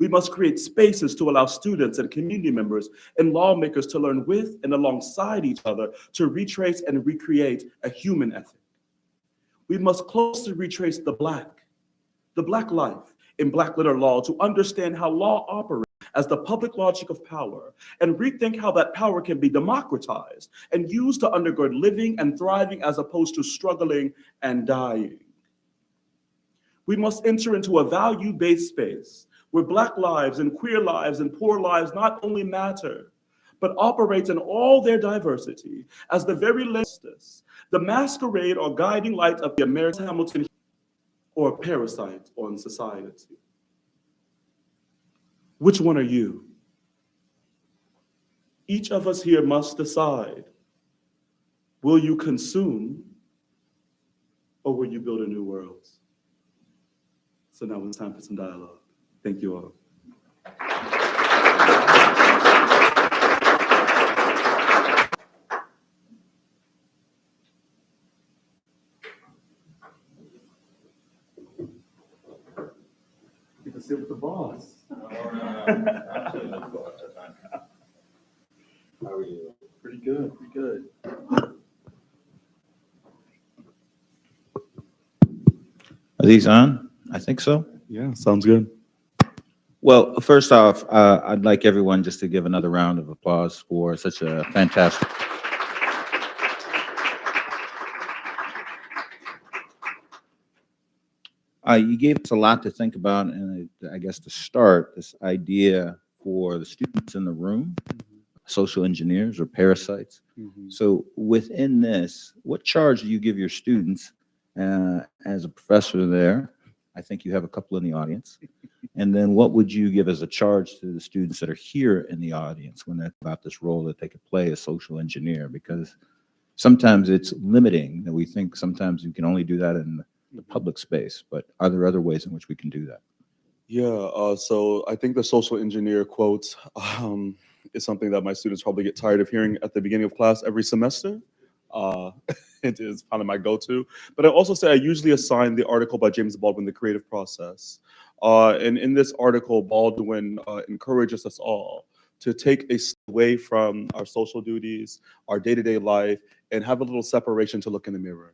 We must create spaces to allow students and community members and lawmakers to learn with and alongside each other to retrace and recreate a human ethic. We must closely retrace the Black life in Black letter law to understand how law operates as the public logic of power, and rethink how that power can be democratized and used to undergird living and thriving as opposed to struggling and dying. We must enter into a value-based space where Black lives and queer lives and poor lives not only matter, but operate in all their diversity as the very justice, the masquerade or guiding light of the American Hamilton or a parasite on society. Which one are you? Each of us here must decide, will you consume or will you build a new world? So now it's time for some dialogue. Thank you all. You can sit with the boss. How are you? Pretty good, pretty good. Are these on? I think so. Yeah, sounds good. Well, first off, I'd like everyone just to give another round of applause for such a fantastic. You gave us a lot to think about, and I guess to start, this idea for the students in the room, social engineers or parasites. Mhm. So within this, what charge do you give your students as a professor there? I think you have a couple in the audience. And then what would you give as a charge to the students that are here in the audience when they're about this role that they could play as social engineer? Because sometimes it's limiting that we think sometimes you can only do that in the public space, but are there other ways in which we can do that? Yeah, so I think the social engineer quote is something that my students probably get tired of hearing at the beginning of class every semester. Uh, it is kind of my go-to. But I also say I usually assign the article by James Baldwin, The Creative Process. And in this article, Baldwin encourages us all to take a step away from our social duties, our day-to-day life, and have a little separation to look in the mirror.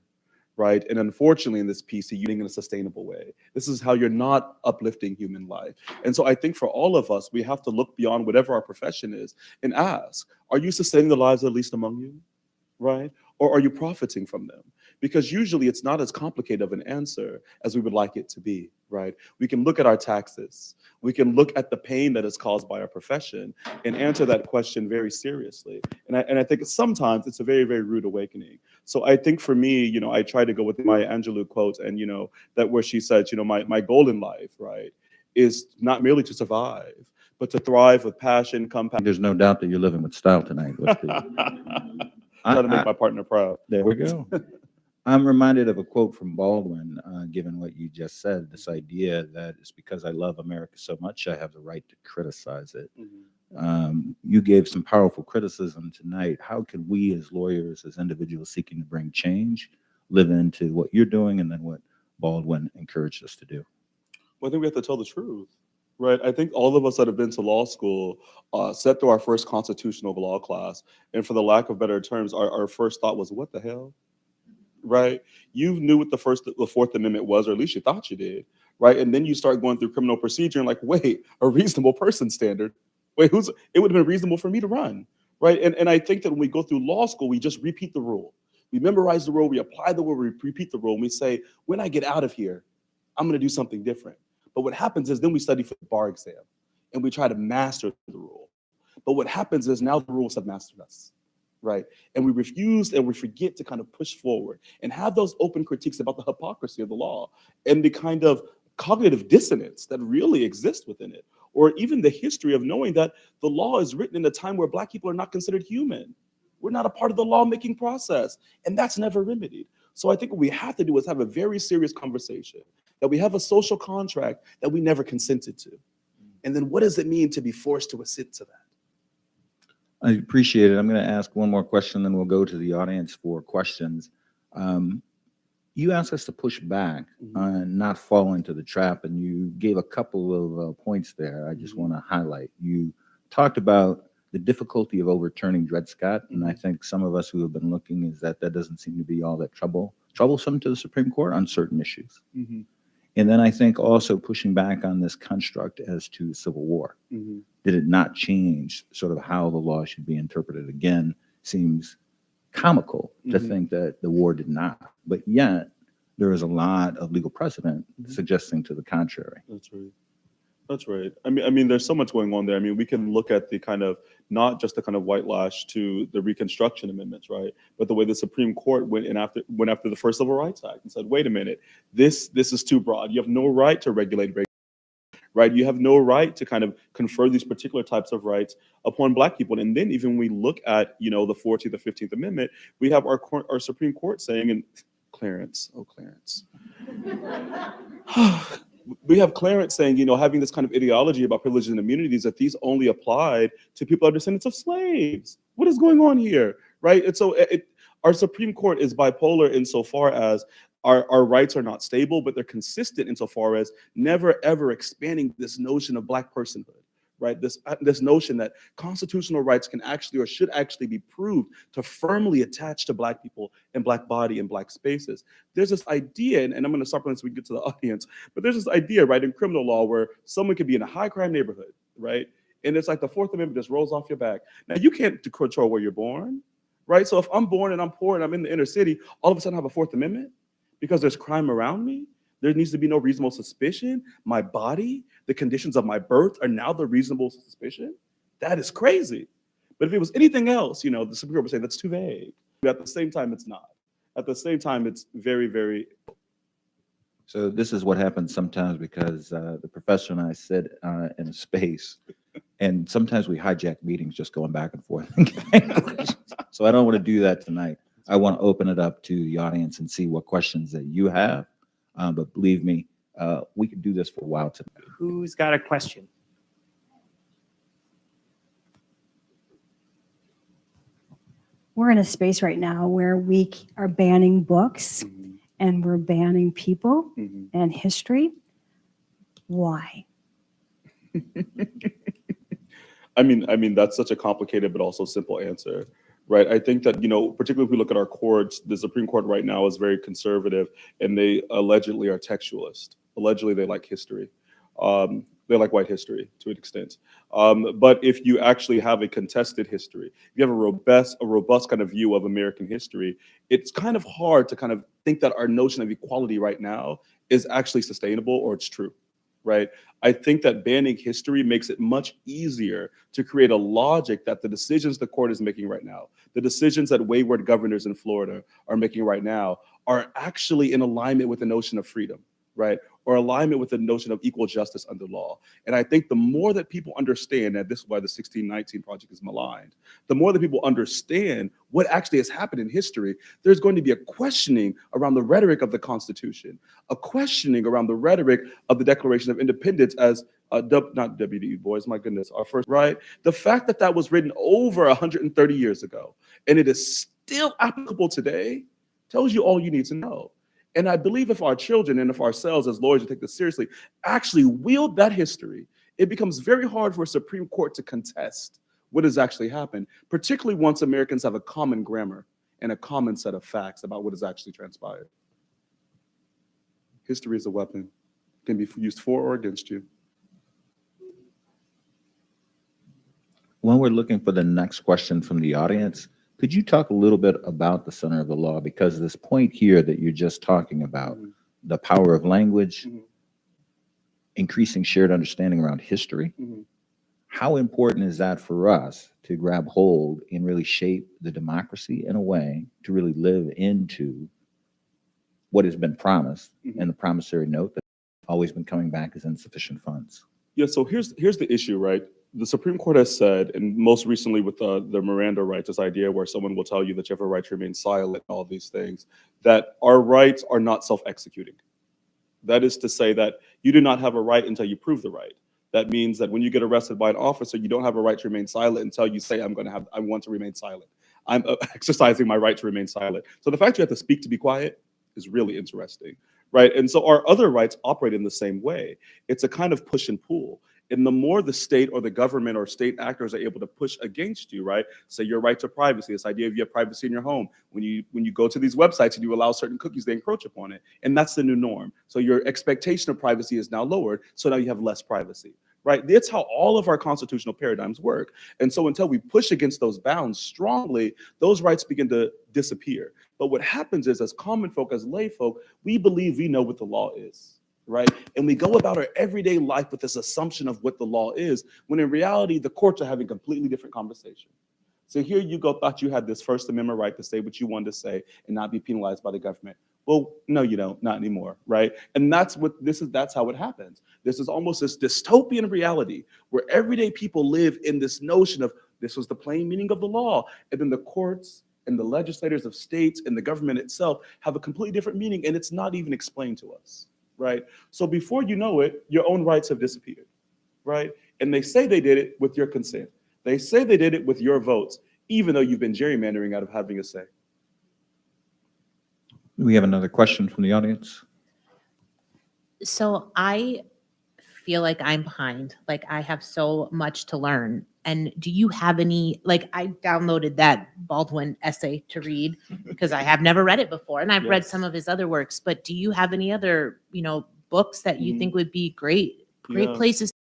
Right. And unfortunately, in this piece, he's using it in a sustainable way. This is how you're not uplifting human life. And so I think for all of us, we have to look beyond whatever our profession is and ask, are you sustaining the lives of the least among you? Right? Or are you profiting from them? Because usually it's not as complicated of an answer as we would like it to be, right? We can look at our taxes. We can look at the pain that is caused by our profession and answer that question very seriously. And I think sometimes it's a very, very rude awakening. So I think for me, I try to go with Maya Angelou quote and, that where she said, my goal in life, right, is not merely to survive, but to thrive with passion, compassion. There's no doubt that you're living with style tonight. Try to make my partner proud. There we go. I'm reminded of a quote from Baldwin, given what you just said, this idea that it's because I love America so much, I have the right to criticize it. You gave some powerful criticism tonight. How can we as lawyers, as individuals seeking to bring change, live into what you're doing and then what Baldwin encouraged us to do? Well, I think we have to tell the truth, right? I think all of us that have been to law school sat through our first constitutional law class, and for the lack of better terms, our first thought was, what the hell? Right? You knew what the Fourth Amendment was, or at least you thought you did, right? And then you start going through criminal procedure and like, wait, a reasonable person standard. Wait, it would have been reasonable for me to run, right? And I think that when we go through law school, we just repeat the rule. We memorize the rule, we apply the rule, we repeat the rule, and we say, when I get out of here, I'm gonna do something different. But what happens is then we study for the bar exam and we try to master the rule. But what happens is now the rules have mastered us. Right. And we refuse and we forget to kind of push forward and have those open critiques about the hypocrisy of the law and the kind of cognitive dissonance that really exists within it, or even the history of knowing that the law is written in a time where Black people are not considered human. We're not a part of the lawmaking process, and that's never remedied. So I think what we have to do is have a very serious conversation, that we have a social contract that we never consented to. And then what does it mean to be forced to assent to that? I appreciate it. I'm going to ask one more question, then we'll go to the audience for questions. You asked us to push back and not fall into the trap, and you gave a couple of points there I just want to highlight. You talked about the difficulty of overturning Dred Scott, and I think some of us who have been looking is that doesn't seem to be all that troublesome to the Supreme Court on certain issues. And then I think also pushing back on this construct as to Civil War. Did it not change sort of how the law should be interpreted? Again, seems comical to think that the war did not, but yet there is a lot of legal precedent suggesting to the contrary. That's right. That's right. I mean, there's so much going on there. I mean, we can look at the kind of, not just the kind of white lash to the Reconstruction Amendments, right? But the way the Supreme Court went after the first Civil Rights Act and said, wait a minute, this is too broad. You have no right to regulate, right? You have no right to kind of confer these particular types of rights upon Black people. And then even when we look at, the 14th or 15th Amendment, we have our Supreme Court saying, and Clarence, we have Clarence saying, having this kind of ideology about privileges and immunities, that these only applied to people who are descendants of slaves. What is going on here, right? And so our Supreme Court is bipolar insofar as our rights are not stable, but they're consistent insofar as never, ever expanding this notion of Black personhood, right? This notion that constitutional rights can actually or should actually be proved to firmly attach to Black people and Black body and Black spaces. There's this idea, and I'm going to stop once we get to the audience, but there's this idea, right, in criminal law where someone could be in a high crime neighborhood, right? And it's like the Fourth Amendment just rolls off your back. Now, you can't control where you're born, right? So if I'm born and I'm poor and I'm in the inner city, all of a sudden I have a Fourth Amendment because there's crime around me. There needs to be no reasonable suspicion. My body, the conditions of my birth are now the reasonable suspicion. That is crazy. But if it was anything else, the Supreme Court would say that's too vague. But at the same time, it's not. At the same time, it's very, very. So this is what happens sometimes because the professor and I sit in a space, and sometimes we hijack meetings just going back and forth. So I don't want to do that tonight. I want to open it up to the audience and see what questions that you have. But believe me, we could do this for a while tonight. Who's got a question? We're in a space right now where we are banning books and we're banning people and history. Why? I mean, that's such a complicated but also simple answer, right? I think that, particularly if we look at our courts, the Supreme Court right now is very conservative, and they allegedly are textualist. Allegedly, they like history. They like white history to an extent. But if you actually have a contested history, if you have a robust kind of view of American history, it's kind of hard to kind of think that our notion of equality right now is actually sustainable or it's true, right? I think that banning history makes it much easier to create a logic that the decisions the court is making right now, the decisions that wayward governors in Florida are making right now, are actually in alignment with the notion of freedom, right? Or alignment with the notion of equal justice under law. And I think the more that people understand, and this is why the 1619 Project is maligned, the more that people understand what actually has happened in history, there's going to be a questioning around the rhetoric of the Constitution, a questioning around the rhetoric of the Declaration of Independence as, not W.E. Du Bois, my goodness, our first, right? The fact that that was written over 130 years ago, and it is still applicable today, tells you all you need to know. And I believe if our children and if ourselves as lawyers who take this seriously actually wield that history, it becomes very hard for a Supreme Court to contest what has actually happened, particularly once Americans have a common grammar and a common set of facts about what has actually transpired. History is a weapon. It can be used for or against you. When we're looking for the next question from the audience, could you talk a little bit about the center of the law? Because this point here that you're just talking about, the power of language, increasing shared understanding around history, how important is that for us to grab hold and really shape the democracy in a way to really live into what has been promised and the promissory note that's always been coming back as insufficient funds? Yeah, so here's the issue, right? The Supreme Court has said, and most recently with the Miranda rights, this idea where someone will tell you that you have a right to remain silent, all these things, that our rights are not self-executing. That is to say that you do not have a right until you prove the right. That means that when you get arrested by an officer, you don't have a right to remain silent until you say, I want to remain silent. I'm exercising my right to remain silent. So the fact you have to speak to be quiet is really interesting, right? And so our other rights operate in the same way. It's a kind of push and pull. And the more the state or the government or state actors are able to push against you, right? Say your right to privacy, this idea of you have privacy in your home. When you go to these websites and you allow certain cookies, they encroach upon it. And that's the new norm. So your expectation of privacy is now lowered. So now you have less privacy, right? That's how all of our constitutional paradigms work. And so until we push against those bounds strongly, those rights begin to disappear. But what happens is, as common folk, as lay folk, we believe we know what the law is. Right? And we go about our everyday life with this assumption of what the law is, when in reality, the courts are having completely different conversation. So here you go, thought you had this First Amendment right to say what you wanted to say and not be penalized by the government. Well, no, you don't, not anymore, right? And that's how it happens. This is almost this dystopian reality where everyday people live in this notion of this was the plain meaning of the law. And then the courts and the legislators of states and the government itself have a completely different meaning, and it's not even explained to us. Right? So before you know it, your own rights have disappeared, right? And they say they did it with your consent. They say they did it with your votes, even though you've been gerrymandering out of having a say. We have another question from the audience. So I feel like I'm behind. Like I have so much to learn. And do you have any, like I downloaded that Baldwin essay to read because I have never read it before. And I've read some of his other works, but do you have any other, books that you think would be great places?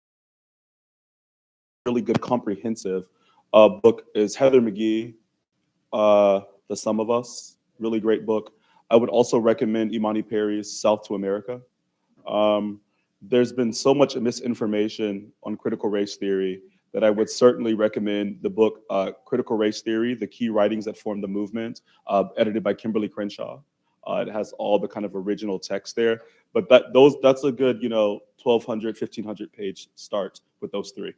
Really good comprehensive book is Heather McGhee, The Sum of Us, really great book. I would also recommend Imani Perry's South to America. There's been so much misinformation on critical race theory that I would certainly recommend the book Critical Race Theory: The Key Writings That Formed the Movement, edited by Kimberly Crenshaw. It has all the kind of original text there, but that's a good 1,200, 1,500 page start with those three.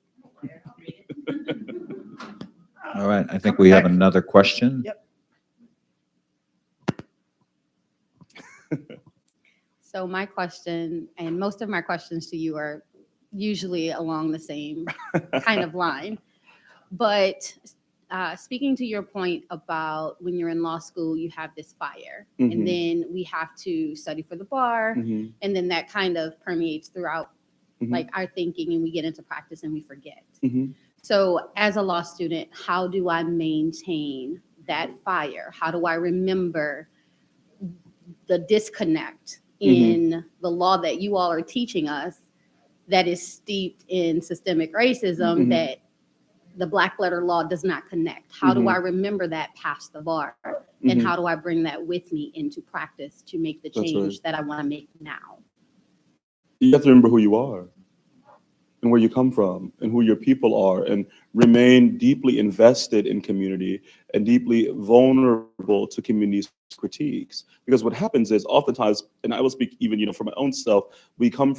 All right, I think we have another question. Yep. So my question, and most of my questions to you are usually along the same kind of line. But speaking to your point about when you're in law school, you have this fire, Mhm. and then we have to study for the bar, Mhm. and then that kind of permeates throughout Mhm. like our thinking, and we get into practice and we forget. Mhm. So as a law student, how do I maintain that fire? How do I remember the disconnect in the law that you all are teaching us that is steeped in systemic racism Mhm. that the black letter law does not connect? How do Mhm. I remember that past the bar? And Mhm. how do I bring that with me into practice to make the That's right. change that I want to make now? You have to remember who you are and where you come from and who your people are, and remain deeply invested in community and deeply vulnerable to community's critiques. Because what happens is oftentimes, and I will speak even for my own self, I came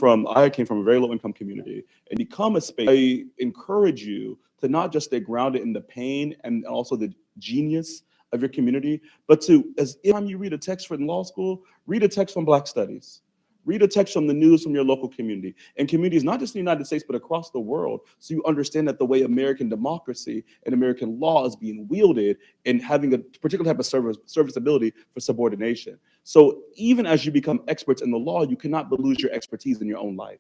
from a very low income community, and become a space. I encourage you to not just stay grounded in the pain and also the genius of your community, but to, as if you read a text from law school, read a text from Black Studies. Read a text from the news from your local community, and communities not just in the United States, but across the world, so you understand that the way American democracy and American law is being wielded and having a particular type of serviceability for subordination. So even as you become experts in the law, you cannot lose your expertise in your own life,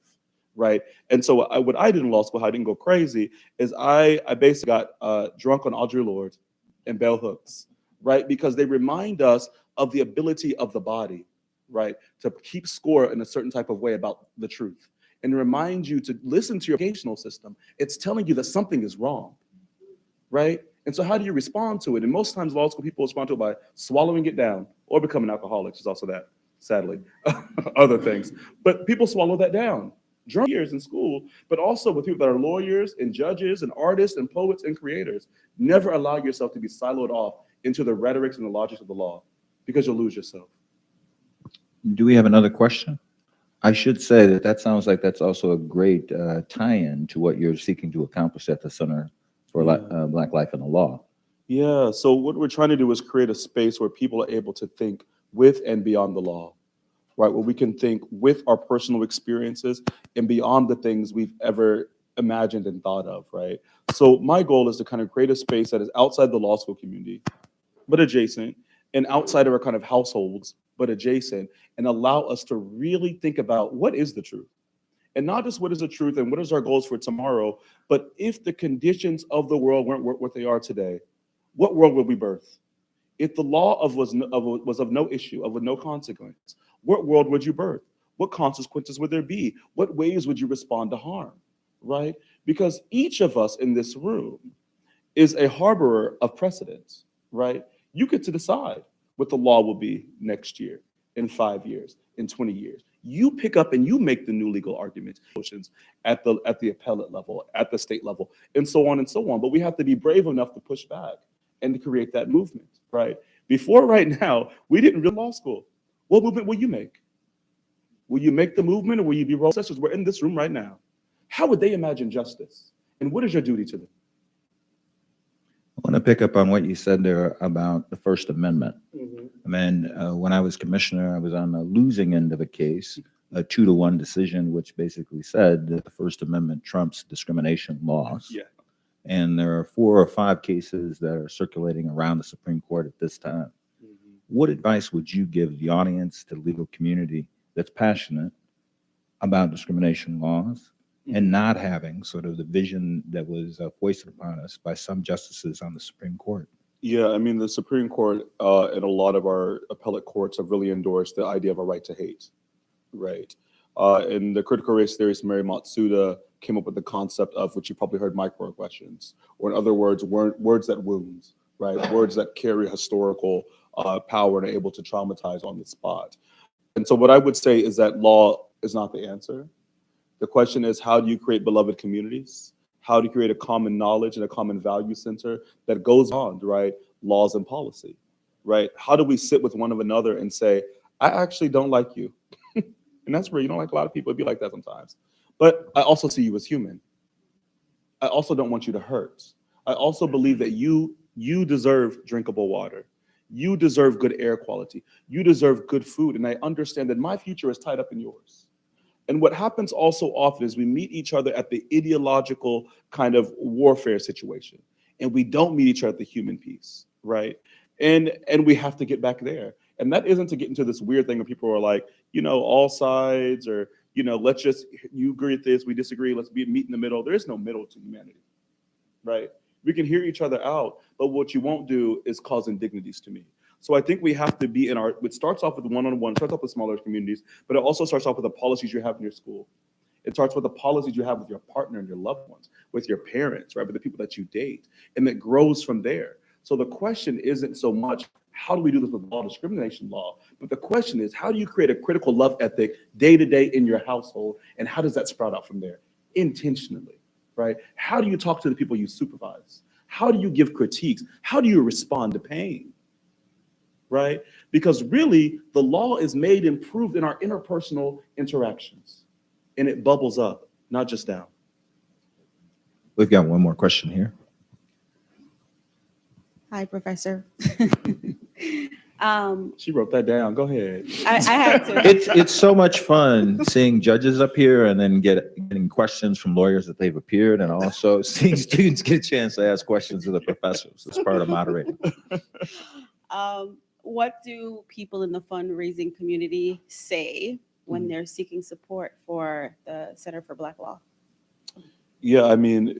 right? And so what I did in law school, how I didn't go crazy, is I basically got drunk on Audre Lorde and bell hooks, right? Because they remind us of the ability of the body, right, to keep score in a certain type of way about the truth, and remind you to listen to your educational system. It's telling you that something is wrong, right? And so how do you respond to it? And most times law school people respond to it by swallowing it down or becoming alcoholics. Is also that, sadly, other things. But people swallow that down. Drunk years in school, but also with people that are lawyers and judges and artists and poets and creators. Never allow yourself to be siloed off into the rhetorics and the logics of the law, because you'll lose yourself. Do we have another question? I should say that sounds like that's also a great tie-in to what you're seeking to accomplish at the Center for Black Life and the Law. Yeah, so what we're trying to do is create a space where people are able to think with and beyond the law, right? Where we can think with our personal experiences and beyond the things we've ever imagined and thought of, right? So my goal is to kind of create a space that is outside the law school community, but adjacent, and outside of our kind of households, but adjacent, and allow us to really think about what is the truth. And not just what is the truth and what is our goals for tomorrow, but if the conditions of the world weren't what they are today, what world would we birth? If the law was of no issue, of no consequence, what world would you birth? What consequences would there be? What ways would you respond to harm, right? Because each of us in this room is a harborer of precedents, right? You get to decide what the law will be next year, in 5 years, in 20 years. You pick up and you make the new legal arguments at the appellate level, at the state level, and so on and so on. But we have to be brave enough to push back and to create that movement, right? Before right now, we didn't read law school. What movement will you make? Will you make the movement, or will you be role sessions? We're in this room right now. How would they imagine justice? And what is your duty to them? I want to pick up on what you said there about the First Amendment. I mean, when I was commissioner, I was on the losing end of a case, a 2-to-1 decision, which basically said that the First Amendment trumps discrimination laws. Yeah. And there are 4 or 5 cases that are circulating around the Supreme Court at this time. What advice would you give the audience, to the legal community that's passionate about discrimination laws and not having sort of the vision that was foisted upon us by some justices on the Supreme Court? Yeah, I mean, the Supreme Court and a lot of our appellate courts have really endorsed the idea of a right to hate, right? And the critical race theorist Mary Matsuda came up with the concept of, which you probably heard, microaggressions, or in other words, words that wound, right? Words that carry historical power and are able to traumatize on the spot. And so what I would say is that law is not the answer. The question is, how do you create beloved communities? How to create a common knowledge and a common value center that goes on, right? Laws and policy, right? How do we sit with one of another and say, I actually don't like you. And that's where you don't like a lot of people. It'd be like that sometimes. But I also see you as human. I also don't want you to hurt. I also believe that you deserve drinkable water. You deserve good air quality. You deserve good food. And I understand that my future is tied up in yours. And what happens also often is we meet each other at the ideological kind of warfare situation, and we don't meet each other at the human piece, right? And we have to get back there. And that isn't to get into this weird thing where people are like, all sides, or, let's just, you agree with this, we disagree, let's meet in the middle. There is no middle to humanity, right? We can hear each other out, but what you won't do is cause indignities to me. So I think we have to be it starts off with one-on-one, starts off with smaller communities, but it also starts off with the policies you have in your school. It starts with the policies you have with your partner and your loved ones, with your parents, right, with the people that you date, and it grows from there. So the question isn't so much, how do we do this with law, discrimination law? But the question is, how do you create a critical love ethic day to day in your household? And how does that sprout out from there? Intentionally, right? How do you talk to the people you supervise? How do you give critiques? How do you respond to pain? Right? Because really, the law is made and proved in our interpersonal interactions, and it bubbles up, not just down. We've got one more question here. Hi, Professor. She wrote that down. Go ahead. I had to. It's so much fun seeing judges up here and then getting questions from lawyers that they've appeared, and also seeing students get a chance to ask questions of the professors. It's part of moderating. What do people in the fundraising community say when they're seeking support for the Center for Black Law? Yeah, I mean,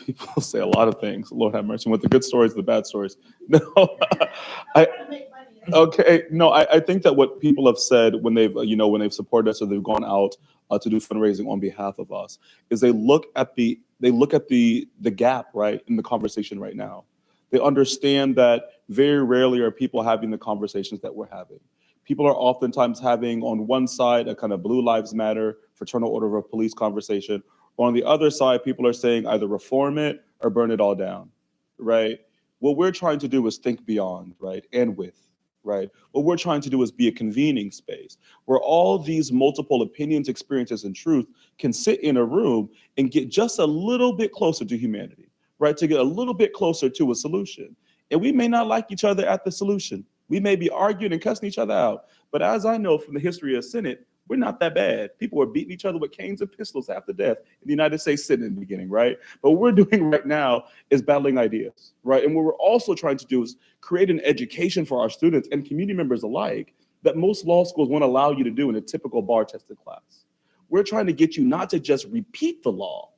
people say a lot of things. Lord have mercy. With the good stories, the bad stories. No, I think that what people have said when they've supported us or they've gone out to do fundraising on behalf of us is they look at the gap, right, in the conversation right now. They understand that very rarely are people having the conversations that we're having. People are oftentimes having on one side a kind of Blue Lives Matter, Fraternal Order of Police conversation. Or on the other side, people are saying either reform it or burn it all down, right? What we're trying to do is think beyond, right, and with, right? What we're trying to do is be a convening space where all these multiple opinions, experiences, and truth can sit in a room and get just a little bit closer to humanity, right? To get a little bit closer to a solution. And we may not like each other at the solution. We may be arguing and cussing each other out. But as I know from the history of Senate, we're not that bad. People were beating each other with canes and pistols after death in the United States Senate in the beginning, right? But what we're doing right now is battling ideas, right? And what we're also trying to do is create an education for our students and community members alike that most law schools won't allow you to do in a typical bar-tested class. We're trying to get you not to just repeat the law,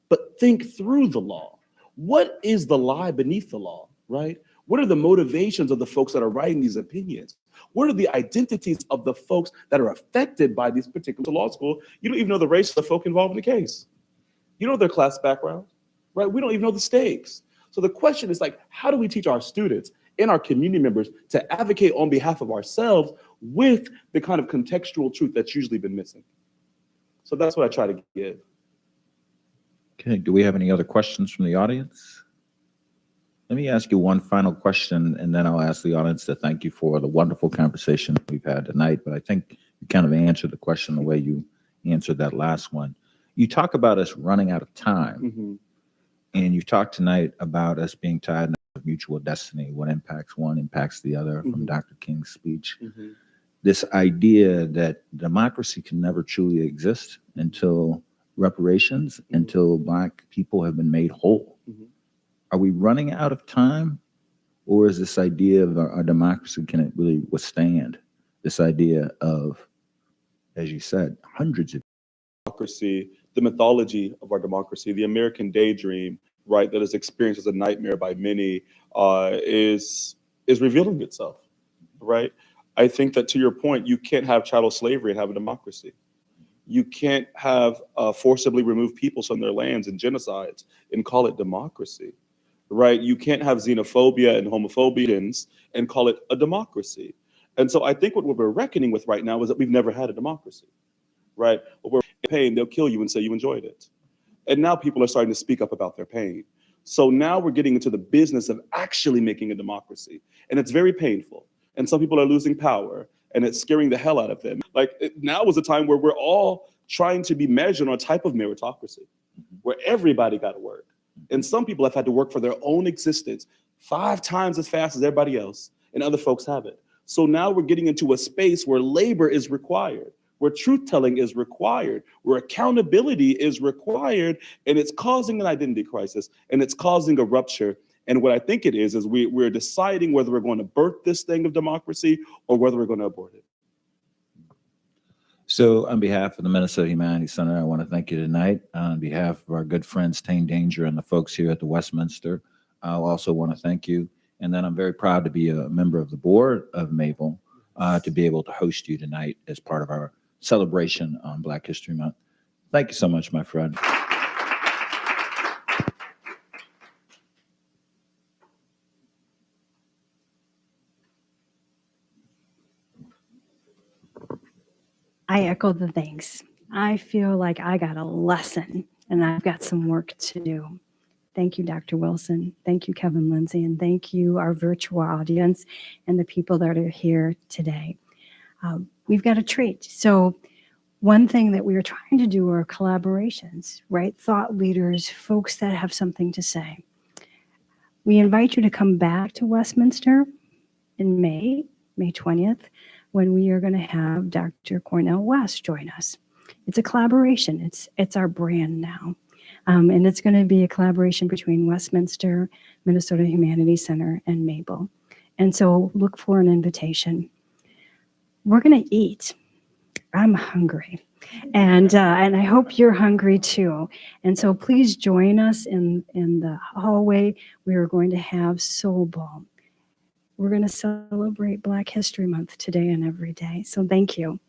but think through the law. What is the lie beneath the law, right? What are the motivations of the folks that are writing these opinions? What are the identities of the folks that are affected by these particular law school? You don't even know the race of the folk involved in the case. You don't know their class background, right? We don't even know the stakes. So the question is like, how do we teach our students and our community members to advocate on behalf of ourselves with the kind of contextual truth that's usually been missing? So that's what I try to give. Okay, do we have any other questions from the audience? Let me ask you one final question, and then I'll ask the audience to thank you for the wonderful conversation we've had tonight. But I think you kind of answered the question the way you answered that last one. You talk about us running out of time, and you talked tonight about us being tied to mutual destiny. What impacts one impacts the other, from Dr. King's speech. This idea that democracy can never truly exist until reparations, until Black people have been made whole. Are we running out of time, or is this idea of our democracy, can it really withstand this idea of, as you said, hundreds of democracy, the mythology of our democracy, the American daydream, right, that is experienced as a nightmare by many, is revealing itself, right? I think that, to your point, you can't have chattel slavery and have a democracy. You can't have forcibly remove peoples from their lands and genocides and call it democracy, right? You can't have xenophobia and homophobia and call it a democracy. And so I think what we're reckoning with right now is that we've never had a democracy, right? What we're paying, they'll kill you and say you enjoyed it. And now people are starting to speak up about their pain. So now we're getting into the business of actually making a democracy. And it's very painful. And some people are losing power and it's scaring the hell out of them. Now is a time where we're all trying to be measured on a type of meritocracy where everybody got to work. And some people have had to work for their own existence 5 times as fast as everybody else, and other folks haven't. So now we're getting into a space where labor is required, where truth-telling is required, where accountability is required, and it's causing an identity crisis, and it's causing a rupture. And what I think it is we're deciding whether we're going to birth this thing of democracy or whether we're going to abort it. So on behalf of the Minnesota Humanities Center, I want to thank you tonight. On behalf of our good friends, Tane Danger, and the folks here at the Westminster, I also want to thank you. And then I'm very proud to be a member of the board of Maple, to be able to host you tonight as part of our celebration on Black History Month. Thank you so much, my friend. I echo the thanks. I feel like I got a lesson and I've got some work to do. Thank you, Dr. Wilson. Thank you, Kevin Lindsay, and thank you, our virtual audience and the people that are here today. We've got a treat. So one thing that we are trying to do are collaborations, right? Thought leaders, folks that have something to say. We invite you to come back to Westminster in May 20th, when we are going to have Dr. Cornel West join us. It's a collaboration. It's our brand now. And it's going to be a collaboration between Westminster, Minnesota Humanities Center, and Maple. And so look for an invitation. We're going to eat. I'm hungry. And I hope you're hungry too. And so please join us in the hallway. We are going to have Soul Bowl. We're going to celebrate Black History Month today and every day. So thank you.